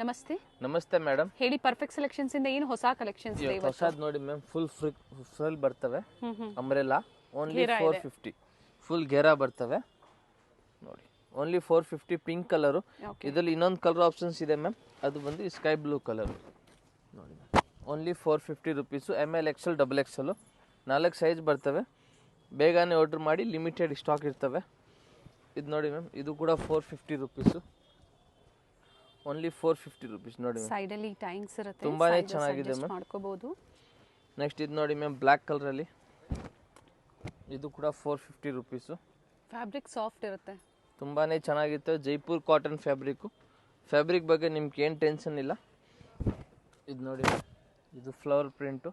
ನಮಸ್ತೆ. ನಮಸ್ತೆ ಮೇಡಮ್. ಹೇಳಿ, ಪರ್ಫೆಕ್ಟ್ ಸೆಲೆಕ್ಷನ್ಸ್ ಇಂದ ಏನು ಹೊಸ ಕಲೆಕ್ಷನ್ಸ್ ಇದೆ ಇವತ್ತು? ಹೊಸದು ನೋಡಿ ಮ್ಯಾಮ್, ಫುಲ್ ಬರ್ತವೆ. Umbrella only 450. ಫುಲ್ ಘೇರಾ ಬರ್ತವೆ ನೋಡಿ. Only 450 pink colour. ಇದರಲ್ಲಿ ಇನ್ನೊಂದು ಕಲರ್ ಆಪ್ಷನ್ಸ್ ಇದೆ ಮ್ಯಾಮ್, ಅದು ಬಂದು ಸ್ಕೈ ಬ್ಲೂ ಕಲರ್ ನೋಡಿ. Only 450 rupees. ML XL XXL 4 size ಬರ್ತವೆ. ಬೇಗನೆ ಆರ್ಡರ್ ಮಾಡಿ, ಲಿಮಿಟೆಡ್ ಸ್ಟಾಕ್ ಇರ್ತವೆ. ಇದು ನೋಡಿ ಮ್ಯಾಮ್, ಇದು ಕೂಡ 450 ರುಪೀಸು. ಓನ್ಲಿ 450 ರುಪೀಸ್ ನೋಡಿ. ಸೈಡ್ ಅಲ್ಲಿ ಟೈಂಗ್ಸ್ ಇರುತ್ತೆ, ತುಂಬಾನೇ ಚೆನ್ನಾಗಿದೆ ಮ್ಯಾಮ್, ಮಾಡ್ಕೋಬಹುದು. ನೆಕ್ಸ್ಟ್ ಇದು ನೋಡಿ ಮ್ಯಾಮ್, ಬ್ಲ್ಯಾಕ್ ಕಲರ್ ಅಲ್ಲಿ. ಇದು ಕೂಡ 450 ರುಪೀಸು. ಫ್ಯಾಬ್ರಿಕ್ ಸಾಫ್ಟ್ ಇರುತ್ತೆ, ತುಂಬಾನೇ ಚೆನ್ನಾಗಿರುತ್ತೆ. ಜೈಪುರ್ ಕಾಟನ್ ಫ್ಯಾಬ್ರಿಕ್ ಬಗ್ಗೆ ನಿಮ್ಗೆ ಏನು ಟೆನ್ಷನ್ ಇಲ್ಲ. ಇದು ನೋಡಿ, ಇದು ಫ್ಲವರ್ ಪ್ರಿಂಟು,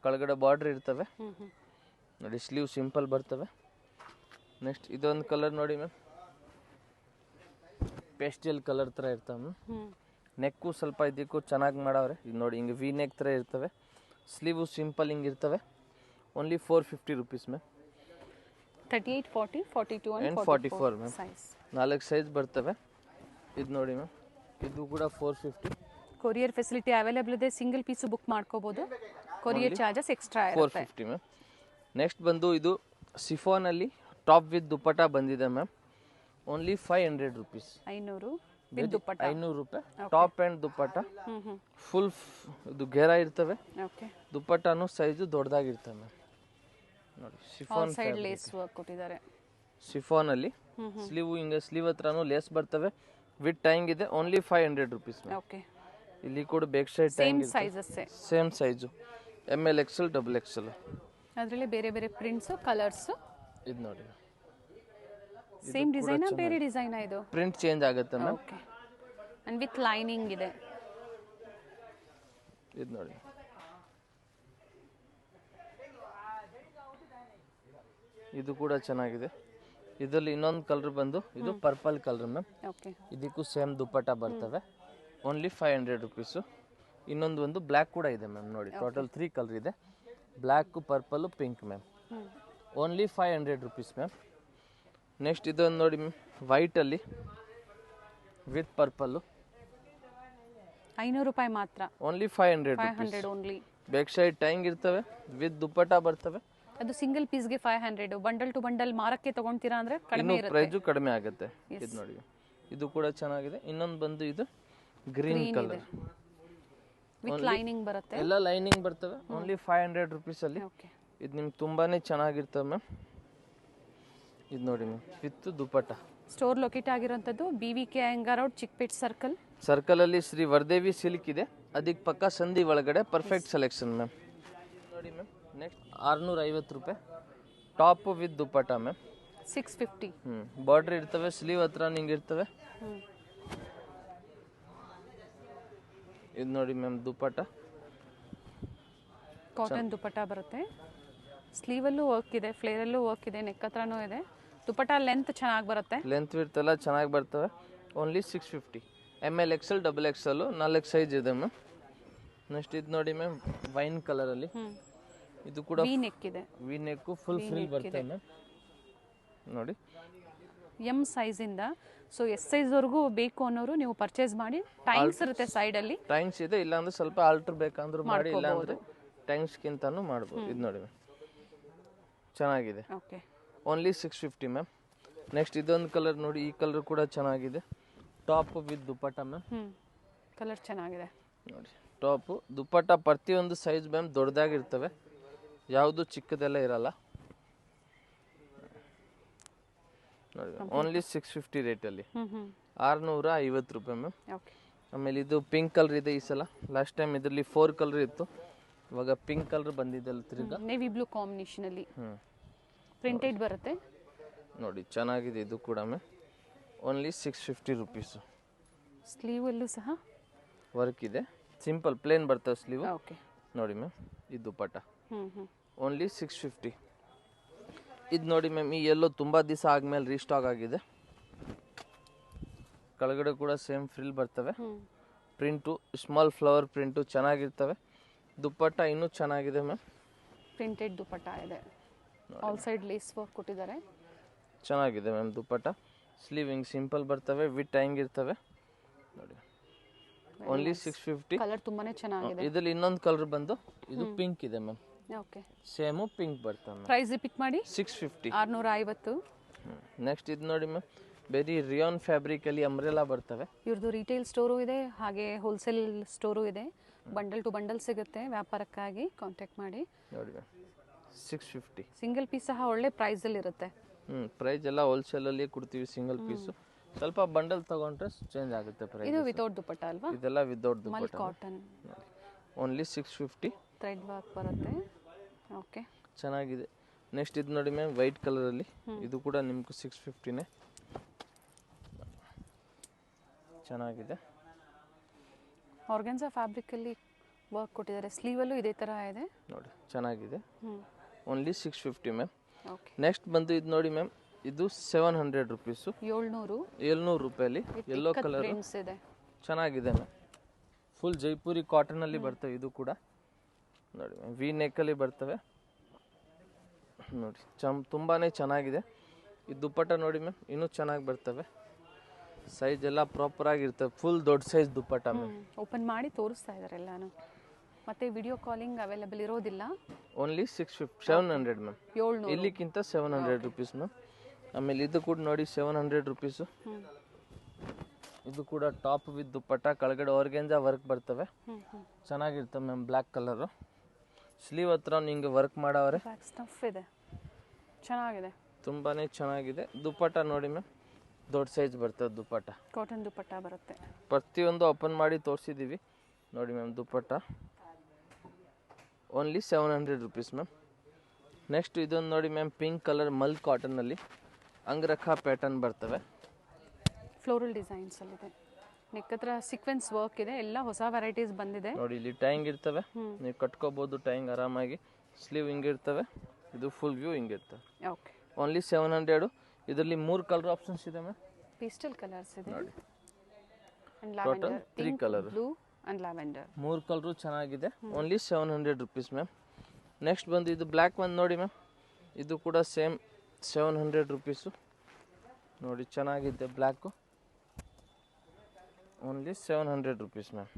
ಕೆಳಗಡೆ ಬಾರ್ಡರ್ ಇರ್ತವೆ ನೋಡಿ. ಸ್ಲೀವ್ ಸಿಂಪಲ್ ಬರ್ತವೆ. ನೆಕ್ಸ್ಟ್ ಇದೊಂದು ಕಲರ್ ನೋಡಿ ಮ್ಯಾಮ್, ಪೇಸ್ಟಲ್ ಕಲರ್ ಥರ ಇರ್ತವೆ. ನೆಕ್ಕು ಸ್ವಲ್ಪ ಇದಕ್ಕೂ ಚೆನ್ನಾಗಿ ಮಾಡವ್ರೆ. ಇದು ನೋಡಿ, ಹಿಂಗೆ ವಿ ನೆಕ್ ಥರ ಇರ್ತವೆ. ಸ್ಲೀವು ಸಿಂಪಲ್ ಹಿಂಗೆ ಇರ್ತವೆ. Only 450 rupees ma'am. 38, 40, 42 and 44 ma'am. 4 size ಬರ್ತವೆ. ಇದು ನೋಡಿ ಮ್ಯಾಮ್, ಇದು ಕೂಡ 450. ಕೊರಿಯರ್ ಫೆಸಿಲಿಟಿ ಅವೈಲೇಬಲ್ ಇದೆ. ಸಿಂಗಲ್ ಪೀಸು ಬುಕ್ ಮಾಡ್ಕೋಬಹುದು. ಕೊರಿಯರ್ ಚಾರ್ಜಸ್ ಎಕ್ಸ್ಟ್ರಾ ಇರುತ್ತೆ. 450 ಮ್ಯಾಮ್. ನೆಕ್ಸ್ಟ್ ಬಂದು ಇದು ಸಿಫಾನಲ್ಲಿ ಟಾಪ್ ವಿತ್ ದುಪ್ಪಟ್ಟ ಬಂದಿದೆ ma'am. Only 500 rupees. 500 with dupatta. 500 ರೂಪಾಯಿ ಟಾಪ್ ಆ್ಯಂಡ್ ದುಪ್ಪಟ್ಟ. ಫುಲ್ ಇದು ಘೇರಾ ಇರ್ತವೆ. ದುಪ್ಪಟ್ಟನು ಸೈಜು ದೊಡ್ಡದಾಗಿರ್ತವೆ ಮ್ಯಾಮ್ ನೋಡಿ. ಶಿಫಾನ್ ಸೈಡ್ ಲೇಸ್ ವರ್ಕ್ ಕೊಟ್ಟಿದ್ದಾರೆ. ಶಿಫಾನಲ್ಲಿ ಸ್ಲೀವ್ ಹಿಂಗೆ ಸ್ಲೀವ್ ಹತ್ರನೂ ಲೇಸ್ ಬರ್ತವೆ. ವಿತ್ ಟೈಂಗ್ ಇದೆ. Only 500 rupees ma'am. ಓಕೆ, ಇಲ್ಲಿ ಕೂಡ back side tying same size. ML XL XXL. ಅದರಲ್ಲಿ ಬೇರೆ ಬೇರೆ ಪ್ರಿಂಟ್ಸ್, ಕಲರ್ಸ್. ಇದು ನೋಡಿ, ಸೇಮ್ ಡಿಸೈನ್ ಬೇರೆ ಡಿಸೈನ್ ಇದು? ಪ್ರಿಂಟ್ ಚೇಂಜ್ ಆಗುತ್ತೆ ma'am. Okay, and with lining ಇದೆ. ಇದು ನೋಡಿ, ಇದು ಕೂಡ ಚೆನ್ನಾಗಿದೆ. ಇದರಲ್ಲಿ ಇನ್ನೊಂದು ಕಲರ್ ಬಂದು ಇದು ಪರ್ಪಲ್ ಕಲರ್ ಮ್ಯಾಮ್. ಓಕೆ, ಇದಕ್ಕೂ ಸೇಮ್ ದುಪ್ಪಟ್ಟ ಬರ್ತವೆ. Only 500 rupees. ಇನ್ನೊಂದು ಒಂದು ಬ್ಲ್ಯಾಕ್ ಕೂಡ ಇದೆ ಮ್ಯಾಮ್ ನೋಡಿ. ಟೋಟಲ್ 3 ಕಲರ್ ಇದೆ, black, purple, pink ma'am. Only 500 rupees ma'am. Next ಇದೊಂದು ನೋಡಿ ಮ್ಯಾಮ್, ವೈಟಲ್ಲಿ ವಿತ್ ಪರ್ಪಲ್ಲು. 500 ರೂಪಾಯಿ ಮಾತ್ರ. Only 500 only. ಬ್ಯಾಕ್ ಸೈಡ್ ಟೈಂಗ್ ಇರ್ತವೆ, ವಿತ್ ದುಪ್ಪಟ್ಟ ಬರ್ತವೆ. ಅದು ಸಿಂಗಲ್ ಪೀಸ್ಗೆ 500. ಬಂಡಲ್ ಟು ಬಂಡಲ್ ಮಾರಕ್ಕೆ ತಗೊಂತೀರಾ ಅಂದ್ರೆ ಕಡಿಮೆ ಇರುತ್ತೆ, ಪ್ರೈಸು ಕಡಿಮೆ ಆಗುತ್ತೆ. ಇದು ನೋಡಿ, ಇದು ಕೂಡ ಚೆನ್ನಾಗಿದೆ. ಇನ್ನೊಂದು ಬಂದು ಇದು ಗ್ರೀನ್ ಕಲರ್ ವಿತ್ ಲೈನಿಂಗ್ ಬರುತ್ತೆ. ಎಲ್ಲ ಲೈನಿಂಗ್ ಬರ್ತವೆ. ಓನ್ಲಿ 500 ರುಪೀಸ್ ಅಲ್ಲಿ. ಇದು ನಿಮ್ಗೆ ತುಂಬಾನೇ ಚೆನ್ನಾಗಿರ್ತವೆ ಮ್ಯಾಮ್. ಇದು ನೋಡಿ ma'am, with dupatta. Store locate ಆಗಿರುವಂತದ್ದು BVK Iyengar road, Chickpet circle ಅಲ್ಲಿ ಶ್ರೀ ವರದೇವಿ ಸಿಲ್ಕ್ ಇದೆ. ಅದಕ್ಕೆ ಪಕ್ಕ ಸಂಧಿ ಒಳಗಡೆ ಪರ್ಫೆಕ್ಟ್ ಸೆಲೆಕ್ಷನ್ ಮ್ಯಾಮ್. ನೋಡಿ ಮ್ಯಾಮ್, ನೆಕ್ಸ್ಟ್ 650 ರೂಪಾಯಿ top with dupatta ma'am. 650. Border ಇರ್ತವೆ, ಸ್ಲೀವ್ ಹತ್ರ ನಿಂಗೆ ಇರ್ತವೆ. ಇದು ನೋಡಿ ಮ್ಯಾಮ್, ದುಪ್ಪಟ್ಟ ಕಾಟನ್ ದುಪ್ಪಟ್ಟ ಬರುತ್ತೆ. ಸ್ಲೀವಲ್ಲೂ ವರ್ಕ್ ಇದೆ, ಫ್ಲೇರಲ್ಲೂ ವರ್ಕ್ ಇದೆ, ನೆಕ್ ಹತ್ರನೂ ಇದೆ. ದುಪ್ಪಟ್ಟ ಲೆಂತ್ ಚೆನ್ನಾಗಿ ಬರುತ್ತೆ, ಲೆಂತ್ ವಿಡ್ತ್ ಎಲ್ಲ ಚೆನ್ನಾಗಿ ಬರ್ತವೆ. Only 650. ML XL XXL 4 size ಇದೆ ಮ್ಯಾಮ್. ನೆಕ್ಸ್ಟ್ ಇದು ನೋಡಿ ಮ್ಯಾಮ್, ವೈನ್ ಕಲರಲ್ಲಿ. ಇದು ಕೂಡ ವಿ ನೆಕ್ ಇದೆ, ವಿ ನೆಕ್ ಫುಲ್ ಫ್ರಿಲ್ ಬರ್ತದೆ ಮ್ಯಾಮ್ ನೋಡಿ. M ಸೈಜ್ ಇಂದ S ಸೈಜ್ ವರೆಗೂ ಬೇಕು ಅನ್ನೋರು ನೀವು ಪರ್ಚೇಸ್ ಮಾಡಿ. ಟೈಂಗ್ಸ್ ಇರುತ್ತೆ ಸೈಡ್ ಅಲ್ಲಿ. ಟೈಂಗ್ಸ್ ಇದೆ, ಇಲ್ಲ ಅಂದ್ರೆ ಸ್ವಲ್ಪ ಆಲ್ಟರ್ ಬೇಕಂದ್ರೂ ಮಾಡಿ, ಇಲ್ಲ ಅಂದ್ರೆ ಟೈಂಗ್ಸ್ಗಿಂತಾನು ಮಾಡ್ಬೋದು. ಇದು ನೋಡಿ ಮ್ಯಾಮ್, ಚೆನ್ನಾಗಿದೆ. Okay, only 650 ma'am. ನೆಕ್ಸ್ಟ್ ಇದೊಂದು ಕಲರ್ ನೋಡಿ, ಈ ಕಲರ್ ಕೂಡ ಚೆನ್ನಾಗಿದೆ. Top with dupatta ma'am. Colour ಚೆನ್ನಾಗಿದೆ ನೋಡಿ. ಟಾಪು ದುಪ್ಪಟ್ಟ ಪ್ರತಿಯೊಂದು ಸೈಜ್ ಮ್ಯಾಮ್ ದೊಡ್ಡದಾಗಿರ್ತವೆ, ಯಾವುದು ಚಿಕ್ಕದೆಲ್ಲ ಇರಲ್ಲ ನೋಡಿ. ಓನ್ಲಿ 650 ರೇಟಲ್ಲಿ. 650 ರೂಪಾಯಿ ಮ್ಯಾಮ್. ಆಮೇಲೆ ಇದು ಪಿಂಕ್ ಕಲರ್ ಇದೆ ಈ ಸಲ. ಲಾಸ್ಟ್ ಟೈಮ್ ಇದರಲ್ಲಿ 4 ಕಲರ್ ಇತ್ತು, ಇವಾಗ ಪಿಂಕ್ ಕಲರ್ ಬಂದಿದೆ ಅಲ್ಲ ತಿರ್ಗಾ. ನೇವಿ ಬ್ಲೂ ಕಾಂಬಿನೇಷನ್ ಅಲ್ಲಿ ಪ್ರಿಂಟೆಡ್ ಬರುತ್ತೆ ನೋಡಿ, ಚೆನ್ನಾಗಿದೆ ಇದು ಕೂಡ ಮ್ಯಾಮ್. Only 650 rupees. ಸ್ಲೀವ್ ಅಲ್ಲೂ ಸಹ ವರ್ಕ್ ಇದೆ, ಸಿಂಪಲ್ ಪ್ಲೇನ್ ಬರ್ತವೆ ಸ್ಲೀವ್. ಓಕೆ, ನೋಡಿ ಮ್ಯಾಮ್, ಇದು ದುಪ್ಪಟ್ಟ. ಓನ್ಲಿ 650. ಇದು ನೋಡಿ ಮ್ಯಾಮ್, ಈ ಎಲ್ಲೋ ತುಂಬ ದಿವಸ ಆದಮೇಲೆ ರೀಸ್ಟಾಕ್ ಆಗಿದೆ. ಕೆಳಗಡೆ ಕೂಡ ಸೇಮ್ ಫ್ರಿಲ್ ಬರ್ತವೆ. ಪ್ರಿಂಟು ಸ್ಮಾಲ್ ಫ್ಲವರ್ ಪ್ರಿಂಟು ಚೆನ್ನಾಗಿರ್ತವೆ. ದುಪ್ಪಟ್ಟ ಇನ್ನೂ ಚೆನ್ನಾಗಿದೆ ಮ್ಯಾಮ್. ಪ್ರಿಂಟೆಡ್ ದುಪ್ಪಟ್ಟ ಇದೆ, ಆಲ್ ಸೈಡ್ ಲೇಸ್ ವರ್ಕ್ ಕೊಟ್ಟಿದ್ದಾರೆ. ಚೆನ್ನಾಗಿದೆ ಮ್ಯಾಮ್ ದುಪ್ಪಟ್ಟ. ಸ್ಲೀವ್ ಹಿಂಗೆ ಸಿಂಪಲ್ ಬರ್ತವೆ, ವಿತ್ ಟೈಂಗ್ ಇರ್ತವೆ ನೋಡಿ. ಓನ್ಲಿ 650. ಕಲರ್ ತುಂಬಾನೇ ಚೆನ್ನಾಗಿದೆ. ಇದರಲ್ಲಿ ಇನ್ನೊಂದು ಕಲರ್ ಬಂದು ಇದು ಪಿಂಕ್ ಇದೆ ಮ್ಯಾಮ್. ಓಕೆ, ಸೇಮು ಪಿಂಕ್ ಬರ್ತವೆ ಮ್ಯಾಮ್. ಪ್ರೈಸ್ ಪಿಕ್ ಮಾಡಿ 650. 650. ನೆಕ್ಸ್ಟ್ ಇದು ನೋಡಿ ಮ್ಯಾಮ್, ವೆರಿ ರಿಯಾನ್ ಫ್ಯಾಬ್ರಿಕ್ ಅಲ್ಲಿ ಅಂಬ್ರೆಲಾ ಬರ್ತವೆ. ಇವ್ರದ್ದು ರಿಟೇಲ್ ಸ್ಟೋರು ಇದೆ, ಹಾಗೆ ಹೋಲ್ಸೇಲ್ ಸ್ಟೋರು ಇದೆ. ಬಂಡಲ್ ಟು ಬಂಡಲ್ ಸಿಗುತ್ತೆ. ವ್ಯಾಪಾರಕ್ಕಾಗಿ ಕಾಂಟ್ಯಾಕ್ಟ್ ಮಾಡಿ. ನೋಡಿ ಮ್ಯಾಮ್ 650. ಸಿಂಗಲ್ ಪೀಸ್ ಸಹ ಒಳ್ಳೆ ಪ್ರೈಸ್ ಅಲ್ಲಿ ಇರುತ್ತೆ. ಪ್ರೈಸ್ ಎಲ್ಲ ಹೋಲ್ಸೇಲ್ ಅಲ್ಲಿ ಕೊಡ್ತೀವಿ ಸಿಂಗಲ್ ಪೀಸ್. ಸ್ವಲ್ಪ ಬಂಡಲ್ ತಗೊಂಡ್ರೆ ಚೇಂಜ್ ಆಗುತ್ತೆ ಪ್ರೈಸ್. ಇದು ವಿತೌಟ್ ದುಪಟ್ಟ ಅಲ್ವಾ? ಇದೆಲ್ಲ ವಿತೌಟ್ ಮಲ್ dupatta. Cotton, only 650. Thread work ಬರುತ್ತೆ. ಓಕೆ, ಚೆನ್ನಾಗಿದೆ. ನೆಕ್ಸ್ಟ್ ಇದು ನೋಡಿ ಮ್ಯಾಮ್, ವೈಟ್ ಕಲರ್ ಅಲ್ಲಿ ಇದು ಕೂಡ ನಿಮ್ಗೆ 650ನೇ. ಚೆನ್ನಾಗಿದೆ. ಆರ್ಗನ್ಸಾ ಫ್ಯಾಬ್ರಿಕ್ ಅಲ್ಲಿ ವರ್ಕ್ ಕೊಟ್ಟಿದ್ದಾರೆ. ಸ್ಲೀವ್ ಅಲ್ಲೂ ಇದೇ ತರ ಇದೆ ನೋಡಿ, ಚೆನ್ನಾಗಿದೆ. Only 650 ma'am. ಓಕೆ, ನೆಕ್ಸ್ಟ್ ಬಂದು ಇದು ನೋಡಿ ಮ್ಯಾಮ್, ಇದು 700 ರುಪೀಸು. 700 ರೂಪಾಯಲ್ಲಿ ಯೆಲ್ಲೋ ಕಲರ್ ಪ್ರಿಂಟ್ಸ್ ಇದೆ. ಚೆನ್ನಾಗಿದೆ ಮ್ಯಾಮ್. ಫುಲ್ ಜೈಪುರಿ ಕಾಟನ್ ಅಲ್ಲಿ ಬರ್ತವೆ. ಇದು ಕೂಡ ನೋಡಿ ಮ್ಯಾಮ್, ವಿ ನೆಕ್ ಅಲ್ಲಿ ಬರ್ತವೆ ನೋಡಿ. ತುಂಬಾನೇ ಚೆನ್ನಾಗಿದೆ. ಈ ದುಪ್ಪಟ್ಟ ನೋಡಿ ಮ್ಯಾಮ್, ಇನ್ನೂ ಚೆನ್ನಾಗಿ ಬರ್ತವೆ. ಸೈಜ್ ಎಲ್ಲ ಪ್ರಾಪರ್ ಆಗಿರ್ತವೆ. ಫುಲ್ ದೊಡ್ಡ ಸೈಜ್ ದುಪ್ಪಟ್ಟ ಮ್ಯಾಮ್. ಓಪನ್ ಮಾಡಿ ತೋರಿಸ್ತಾ ಇದ್ದಾರೆ ಎಲ್ಲಾನು. ಮತ್ತೆ ವಿಡಿಯೋ ಕಾಲಿಂಗ್ ಅವೈಲೇಬಲ್ ಇರೋದಿಲ್ಲ. Only 700 ma'am. 700 ಇಲ್ಲಿಕ್ಕಿಂತ 700 rupees ma'am. ಆಮೇಲೆ ಇದು ಕೂಡ ನೋಡಿ 700 ರುಪೀಸು. ಇದು ಕೂಡ ಟಾಪ್ ವಿತ್ ದುಪ್ಪಟ್ಟ, ಕೆಳಗಡೆ ಆರ್ಗೆಂಜಾ ವರ್ಕ್ ಬರ್ತವೆ. ಚೆನ್ನಾಗಿರ್ತವೆ ಮ್ಯಾಮ್. Black colour. ಸ್ಲೀವ್ ಹತ್ರ ನಿಂಗೆ ವರ್ಕ್ ಮಾಡವ್ರೆ. ಸ್ಟಫ್ ಇದೆ, ಚೆನ್ನಾಗಿದೆ. ತುಂಬಾನೇ ಚೆನ್ನಾಗಿದೆ. ದುಪ್ಪಟ್ಟ ನೋಡಿ ಮ್ಯಾಮ್, ದೊಡ್ಡ ಸೈಜ್ ಬರ್ತದೆ ದುಪ್ಪಟ್ಟ. ಕಾಟನ್ ದುಪ್ಪಟ್ಟ ಬರುತ್ತೆ. ಪ್ರತಿಯೊಂದು ಓಪನ್ ಮಾಡಿ ತೋರಿಸಿದ್ದೀವಿ ನೋಡಿ ಮ್ಯಾಮ್. ದುಪ್ಪಟ್ಟ ಓನ್ಲಿ 700 ರುಪೀಸ್ ಮ್ಯಾಮ್. ನೆಕ್ಸ್ಟ್ ಇದೊಂದು ನೋಡಿ ಮ್ಯಾಮ್, ಪಿಂಕ್ ಕಲರ್ ಮಲ್ ಕಾಟನಲ್ಲಿ ಅಂಗರಖಾ ಪ್ಯಾಟರ್ನ್ ಬರ್ತವೆ. ಫ್ಲೋರಲ್ ಡಿಸೈನ್ಸ್ ಅಲ್ಲಿದೆ. ನೆಕ್ ಹತ್ರ ಸೀಕ್ವೆನ್ಸ್ ವರ್ಕ್ ಇದೆ. ಎಲ್ಲ ಹೊಸ ವೆರೈಟೀಸ್ ಬಂದಿದೆ ನೋಡಿ. ಇಲ್ಲಿ ಟೈಂಗ್ ಇರ್ತವೆ, ನೀವು ಕಟ್ಕೋಬಹುದು ಟೈಂಗ್ ಆರಾಮಾಗಿ. ಸ್ಲೀವ್ ಹಿಂಗಿರ್ತವೆ. ಇದು ಫುಲ್ ವ್ಯೂ ಹಿಂಗಿರ್ತವೆ. Okay, only 700. ಇದರಲ್ಲಿ 3 ಕಲರ್ ಆಪ್ಷನ್ಸ್ ಇದೆ ಮ್ಯಾಮ್. ಪೇಸ್ಟಲ್ ಕಲರ್ಸ್ ಇದೆ. ನೋಡಿ, and total lavender, 3 colour. Blue and lavender. 3 colour ಚೆನ್ನಾಗಿದೆ. Only 700 rupees ma'am. ನೆಕ್ಸ್ಟ್ ಬಂದು ಇದು ಬ್ಲ್ಯಾಕ್ ಒಂದು ನೋಡಿ ಮ್ಯಾಮ್. ಇದು ಕೂಡ ಸೇಮ್ 700 ರುಪೀಸು. ನೋಡಿ, ಚೆನ್ನಾಗಿದೆ ಬ್ಲ್ಯಾಕು. Only 700 rupees ma'am.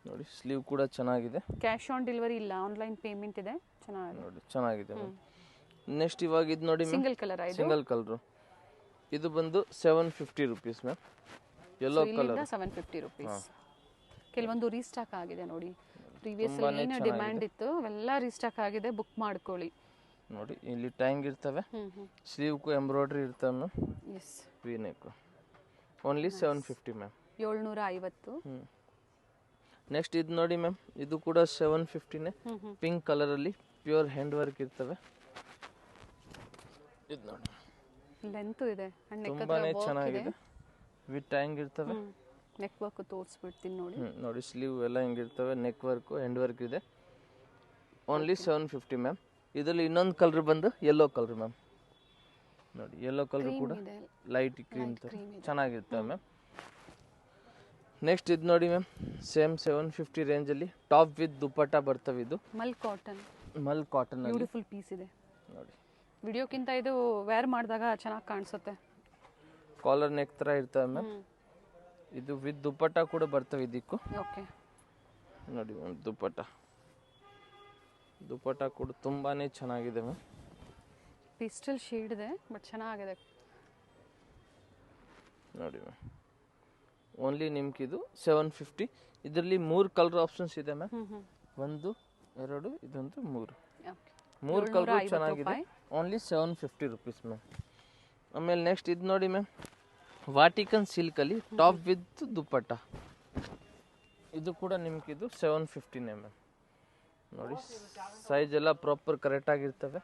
ನೋಡಿ, ಸ್ಲೀವ್ ಕೂಡ ಚೆನ್ನಾಗಿದೆ. ಕ್ಯಾಶ್ ಆನ್ ಡೆಲಿವರಿ ಇಲ್ಲ, ಆನ್ಲೈನ್ ಪೇಮೆಂಟ್ ಇದೆ. ಚೆನ್ನಾಗಿದೆ ನೋಡಿ, ಚೆನ್ನಾಗಿದೆ ಮ್ಯಾಮ್. ನೆಕ್ಸ್ಟ್ ಇವಾಗ ಇದು ನೋಡಿ ಮ್ಯಾಮ್, ಸಿಂಗಲ್ ಕಲರ್ ಆಯ್ತು. Single colour. ಇದು ಬಂದು 750 rupees ma'am. Yellow colour 750 rupees. ಕೆಲವೊಂದು ರೀಸ್ಟಾಕ್ ಆಗಿದೆ ನೋಡಿ. ಪ್ರೀವಿಯಸ್ ಏನು ಡಿಮ್ಯಾಂಡ್ ಇತ್ತು ಅವೆಲ್ಲ ರೀಸ್ಟಾಕ್ ಆಗಿದೆ. ಬುಕ್ ಮಾಡ್ಕೊಳ್ಳಿ. ನೋಡಿ, ಇಲ್ಲಿ ಟ್ಯಾಂಗ್ ಇರ್ತವೆ. ಸ್ಲೀವ್ಗೂ ಎಂಬ್ರಾಯ್ಡ್ರಿ ಇರ್ತವೆ ma'am. Yes, V neck. Only 750 ma'am. 750. Next ಇದು ನೋಡಿ ಮ್ಯಾಮ್, ಇದು ಕೂಡ 750ನೇ. ಪಿಂಕ್ ಕಲರಲ್ಲಿ ಪ್ಯೂರ್ ಹ್ಯಾಂಡ್ ವರ್ಕ್ ಇರ್ತವೆ. ಇದು ನೋಡಿ, ಲೆಂತ್ ಇದೆ. ಅಂಡ್ ನೆಕ್ ತುಂಬಾನೇ ಚೆನ್ನಾಗಿದೆ. ವಿತ್ ಟ್ಯಾಂಗ್ ಇರ್ತವೆ. ನೆಕ್ ವರ್ಕ್ ತೋರಿಸ್ಬಿಡ್ತೀನಿ ನೋಡಿ. ನೋಡಿ, ಸ್ಲೀವ್ ಎಲ್ಲ ಹಿಂಗಿರ್ತವೆ. ನೆಕ್ ವರ್ಕ್, ಹ್ಯಾಂಡ್ ವರ್ಕ್ ಇದೆ. Only 750 ma'am. ಇದರಲ್ಲಿ ಇನ್ನೊಂದು ಕಲರ್ ಬಂದು ಯೆಲ್ಲೋ ಕಲರ್ ಮ್ಯಾಮ್. ನೋಡಿ, ಯೆಲ್ಲೋ ಕಲರ್ ಕೂಡ ಲೈಟ್ ಕ್ರೀಮ್ ಚೆನ್ನಾಗಿರ್ತವೆ ಮ್ಯಾಮ್. ನೆಕ್ಸ್ಟ್ ಇದು ನೋಡಿ ಮ್ಯಾಮ್, ಸೇಮ್ 750 ರೇಂಜಲ್ಲಿ ಟಾಪ್ ವಿತ್ ದುಪ್ಪಟ್ಟ ಬರ್ತವೆ. ಇದು ಮಲ್ ಕಾಟನ್. ಮಲ್ ಕಾಟನ್ ಬ್ಯೂಟಿಫುಲ್ ಪೀಸ್ ಇದೆ ನೋಡಿ. ವಿಡಿಯೋಕ್ಕಿಂತ ಇದು ವೇರ್ ಮಾಡಿದಾಗ ಚೆನ್ನಾಗಿ ಕಾಣಿಸುತ್ತೆ. ಕಾಲರ್ ನೆಕ್ ಥರ ಇರ್ತವೆ ಮ್ಯಾಮ್. ಇದು ವಿತ್ ದುಪ್ಪಟ್ಟ ಕೂಡ ಬರ್ತವೆ ಇದಕ್ಕೂ. ಓಕೆ, ನೋಡಿ ಮ್ಯಾಮ್, ದುಪ್ಪಟ್ಟ ಕೂಡ ತುಂಬಾನೇ ಚೆನ್ನಾಗಿದೆ ಮ್ಯಾಮ್. ಪಿಸ್ಟಲ್ ಶೇಡ್ ಇದೆ ಬಟ್ ಚೆನ್ನಾಗಿದೆ ನೋಡಿ ಮ್ಯಾಮ್. ಓನ್ಲಿ ನಿಮ್ಗೆ ಇದು 750. ಇದರಲ್ಲಿ 3 ಕಲರ್ ಆಪ್ಷನ್ಸ್ ಇದೆ ಮ್ಯಾಮ್. 1, 2, ಇದೊಂದು 3. 3 ಕಲರ್ ಚೆನ್ನಾಗಿದೆ. Only 750 rupees ma'am. ಆಮೇಲೆ ನೆಕ್ಸ್ಟ್ ಇದು ನೋಡಿ ಮ್ಯಾಮ್, ವಾಟಿಕನ್ ಸಿಲ್ಕಲ್ಲಿ ಟಾಪ್ ವಿತ್ ದುಪ್ಪಟ್ಟ. ಇದು ಕೂಡ ನಿಮ್ಗೆ ಇದು 750ನೇ ಮ್ಯಾಮ್. ನೋಡಿ, ಸೈಜ್ ಎಲ್ಲ ಪ್ರಾಪರ್ ಕರೆಕ್ಟ್ ಆಗಿರ್ತವೆ.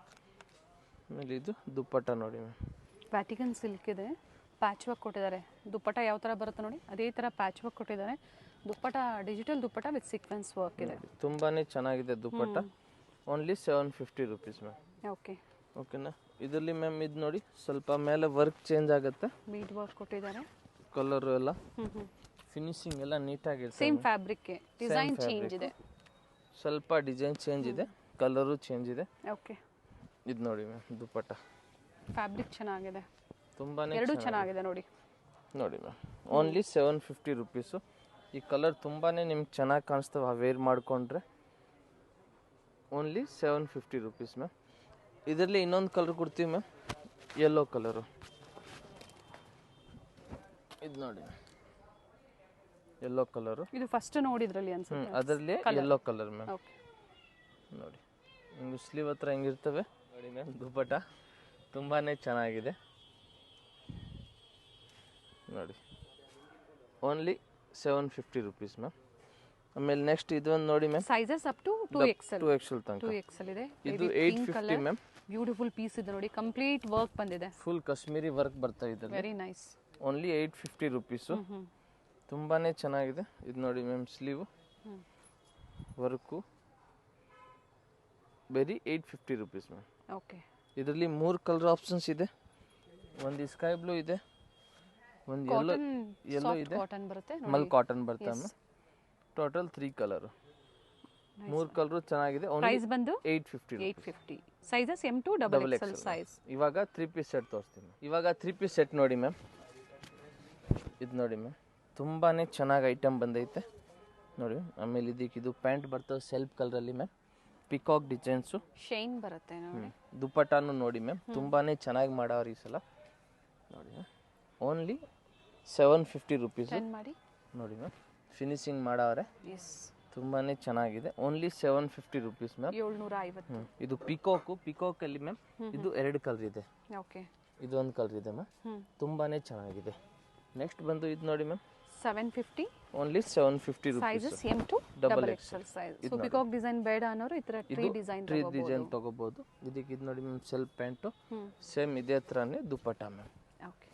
ಆಮೇಲೆ ಇದು ದುಪ್ಪಟ್ಟ ನೋಡಿ ಮ್ಯಾಮ್. ವ್ಯಾಟಿಕನ್ ಸಿಲ್ಕ್ ಇದೆ. ಪ್ಯಾಚ್ ವರ್ಕ್ ಕೊಟ್ಟಿದ್ದಾರೆ. ದುಪ್ಪಟ್ಟ ಯಾವ ಥರ ಬರುತ್ತೆ ನೋಡಿ ಅದೇ ಥರ ಪ್ಯಾಚ್ ವರ್ಕ್ ಕೊಟ್ಟಿದ್ದಾರೆ. Dupatta digital dupatta with sequins work ಇದೆ. ತುಂಬಾನೇ ಚೆನ್ನಾಗಿದೆ dupatta. Only 750 rupees ma'am. Okay, ಓಕೆನಾ. ಇದರಲ್ಲಿ ಮ್ಯಾಮ್ ಇದು ನೋಡಿ, ಸ್ವಲ್ಪ ಮೇಲೆ ವರ್ಕ್ ಚೇಂಜ್ ಆಗುತ್ತೆ. ಬೀಡ್ ವರ್ಕ್ ಕೊಟ್ಟಿದ್ದಾರೆ. ಕಲರ್ ಎಲ್ಲ ಫಿನಿಶಿಂಗ್ ಎಲ್ಲ ನೀಟಾಗಿರುತ್ತೆ. ಸೇಮ್ ಫ್ಯಾಬ್ರಿಕ್, ಡಿಸೈನ್ ಚೇಂಜ್ ಇದೆ. ಸ್ವಲ್ಪ ಡಿಸೈನ್ ಚೇಂಜ್ ಇದೆ, ಕಲರು ಚೇಂಜ್ ಇದೆ. ಓಕೆ, ಇದು ನೋಡಿ ಮ್ಯಾಮ್, ದುಪ್ಪಟ್ಟ ಫ್ಯಾಬ್ರಿಕ್ ಚೆನ್ನಾಗಿದೆ. ತುಂಬಾನೇ ಎರಡು ಚೆನ್ನಾಗಿದೆ ನೋಡಿ. ನೋಡಿ ಮ್ಯಾಮ್. Only 750 rupees. ಈ ಕಲರ್ ತುಂಬಾ ನಿಮ್ಗೆ ಚೆನ್ನಾಗಿ ಕಾಣಿಸ್ತವೆ ವೇರ್ ಮಾಡಿಕೊಂಡ್ರೆ. Only 750 rupees ma'am. ಇದರಲ್ಲಿ ಇನ್ನೊಂದು ಕಲರ್ ಕೊಡ್ತೀವಿ ಮ್ಯಾಮ್, ಯೆಲ್ಲೋ ಕಲರು. ಇದು ನೋಡಿ ಯೆಲ್ಲೋ ಕಲರು. ಇದು ಫಸ್ಟ್ ನೋಡಿದ್ರಲ್ಲಿ ಅನ್ಸುತ್ತೆ. ಅದರಲ್ಲಿ ಯೆಲ್ಲೋ ಕಲರ್ ಮ್ಯಾಮ್. ಓಕೆ ನೋಡಿ ಹಿಂಗೆ ಸ್ಲೀವ್ ಹತ್ರ ಹೆಂಗಿರ್ತವೆ ನೋಡಿ ಮ್ಯಾಮ್. ದುಪ್ಪಟ ತುಂಬಾ ಚೆನ್ನಾಗಿದೆ ನೋಡಿ. Only 750 rupees ma'am. ಆಮೇಲೆ ನೆಕ್ಸ್ಟ್ ಇದೊಂದು ನೋಡಿ ma'am, sizes up to 2XL 2XL ತನಕ. 2XL ಇದೆ. ಇದು 850 ಮ್ಯಾಮ್. ಬ್ಯೂಟಿಫುಲ್ ಪೀಸ್ ಇದೆ ನೋಡಿ, ಕಂಪ್ಲೀಟ್ ವರ್ಕ್ ಬಂದಿದೆ, ಫುಲ್ ಕಾಶ್ಮೀರಿ ವರ್ಕ್ ಬರ್ತಾ ಇದೆ. Very nice. Only 850 rupees. ತುಂಬಾ ಚೆನ್ನಾಗಿದೆ. ಇದು ನೋಡಿ ಮ್ಯಾಮ್, ಸ್ಲೀವು ವರ್ಕು ಬರೀ 850 ರುಪೀಸ್ ಮ್ಯಾಮ್. ಓಕೆ. ಇದರಲ್ಲಿ 3 ಕಲರ್ ಆಪ್ಷನ್ಸ್ ಇದೆ. ಒಂದು ಸ್ಕೈ ಬ್ಲೂ ಇದೆ, ಒಂದು ಯೆಲ್ಲೋ ಇದೆ, ಕಾಟನ್ ಬರುತ್ತೆ, ಮಲ್ ಕಾಟನ್ ಬರುತ್ತೆ ಮ್ಯಾಮ್. ಟೋಟಲ್ 3 ಕಲರ್, 3 ಕಲರ್ ಚೆನ್ನಾಗಿದೆ. ಪ್ರೈಸ್ ಬಂದು 850 850. Sizes M to XXL size. ಇವಾಗ 3 ಪೀಸ್ ಸೆಟ್ ತೋರಿಸ್ತೀನಿ. ಇವಾಗ 3 ಪೀಸ್ ಸೆಟ್ ನೋಡಿ ಮ್ಯಾಮ್. ಇದು ನೋಡಿ ಮ್ಯಾಮ್, ತುಂಬಾ ಚೆನ್ನಾಗಿ ಐಟಮ್ ಬಂದೈತೆ ನೋಡಿ. ಆಮೇಲೆ ಇದಕ್ಕೆ ಇದು ಪ್ಯಾಂಟ್ ಬರ್ತದೆ ಸೆಲ್ಫ್ ಕಲರಲ್ಲಿ ಮ್ಯಾಮ್, ಪಿಕಾಕ್ ಡಿಸೈನ್ಸು, ಶೈನ್ ಬರುತ್ತೆ ನೋಡಿ. ದುಪ್ಪಟಾನು ನೋಡಿ ಮ್ಯಾಮ್, ತುಂಬಾ ಚೆನ್ನಾಗಿ ಮಾಡವ್ರು ಈ ಸಲ ನೋಡಿ. ಓನ್ಲಿ 750 ರುಪೀಸ್ ಮಾಡಿ ನೋಡಿ ಮ್ಯಾಮ್. ಫಿನಿಶಿಂಗ್ ಮಾಡವ್ರೆ, ಎಸ್, ತುಂಬಾ ಚೆನ್ನಾಗಿದೆ. Only 750 rupees ma'am. 750. ಇದು ಪಿಕಾಕಲ್ಲಿ ಮ್ಯಾಮ್, ಇದು 2 ಕಲರ್ ಇದೆ. ಓಕೆ. ಇದು ಒಂದು ಕಲರ್ ಇದೆ ಮ್ಯಾಮ್, ತುಂಬಾ ಚೆನ್ನಾಗಿದೆ. ನೆಕ್ಸ್ಟ್ ಬಂದು ಇದು ನೋಡಿ ma'am, 750. Only 750 rupees. Sizes M to XXL size. So peacock design ಬೇಡ ಅನ್ನೋರು ಈ ತರ ಟ್ರೀ ಡಿಸೈನ್ ತಗೋಬಹುದು. ಇದಕ್ಕೆ ಇದು ನೋಡಿ ಮ್ಯಾಮ್, ಸೆಲ್ಫ್ ಪ್ಯಾಂಟು ಸೇಮ್ ಇದೇ ಥರನೇ dupatta ma'am. Okay.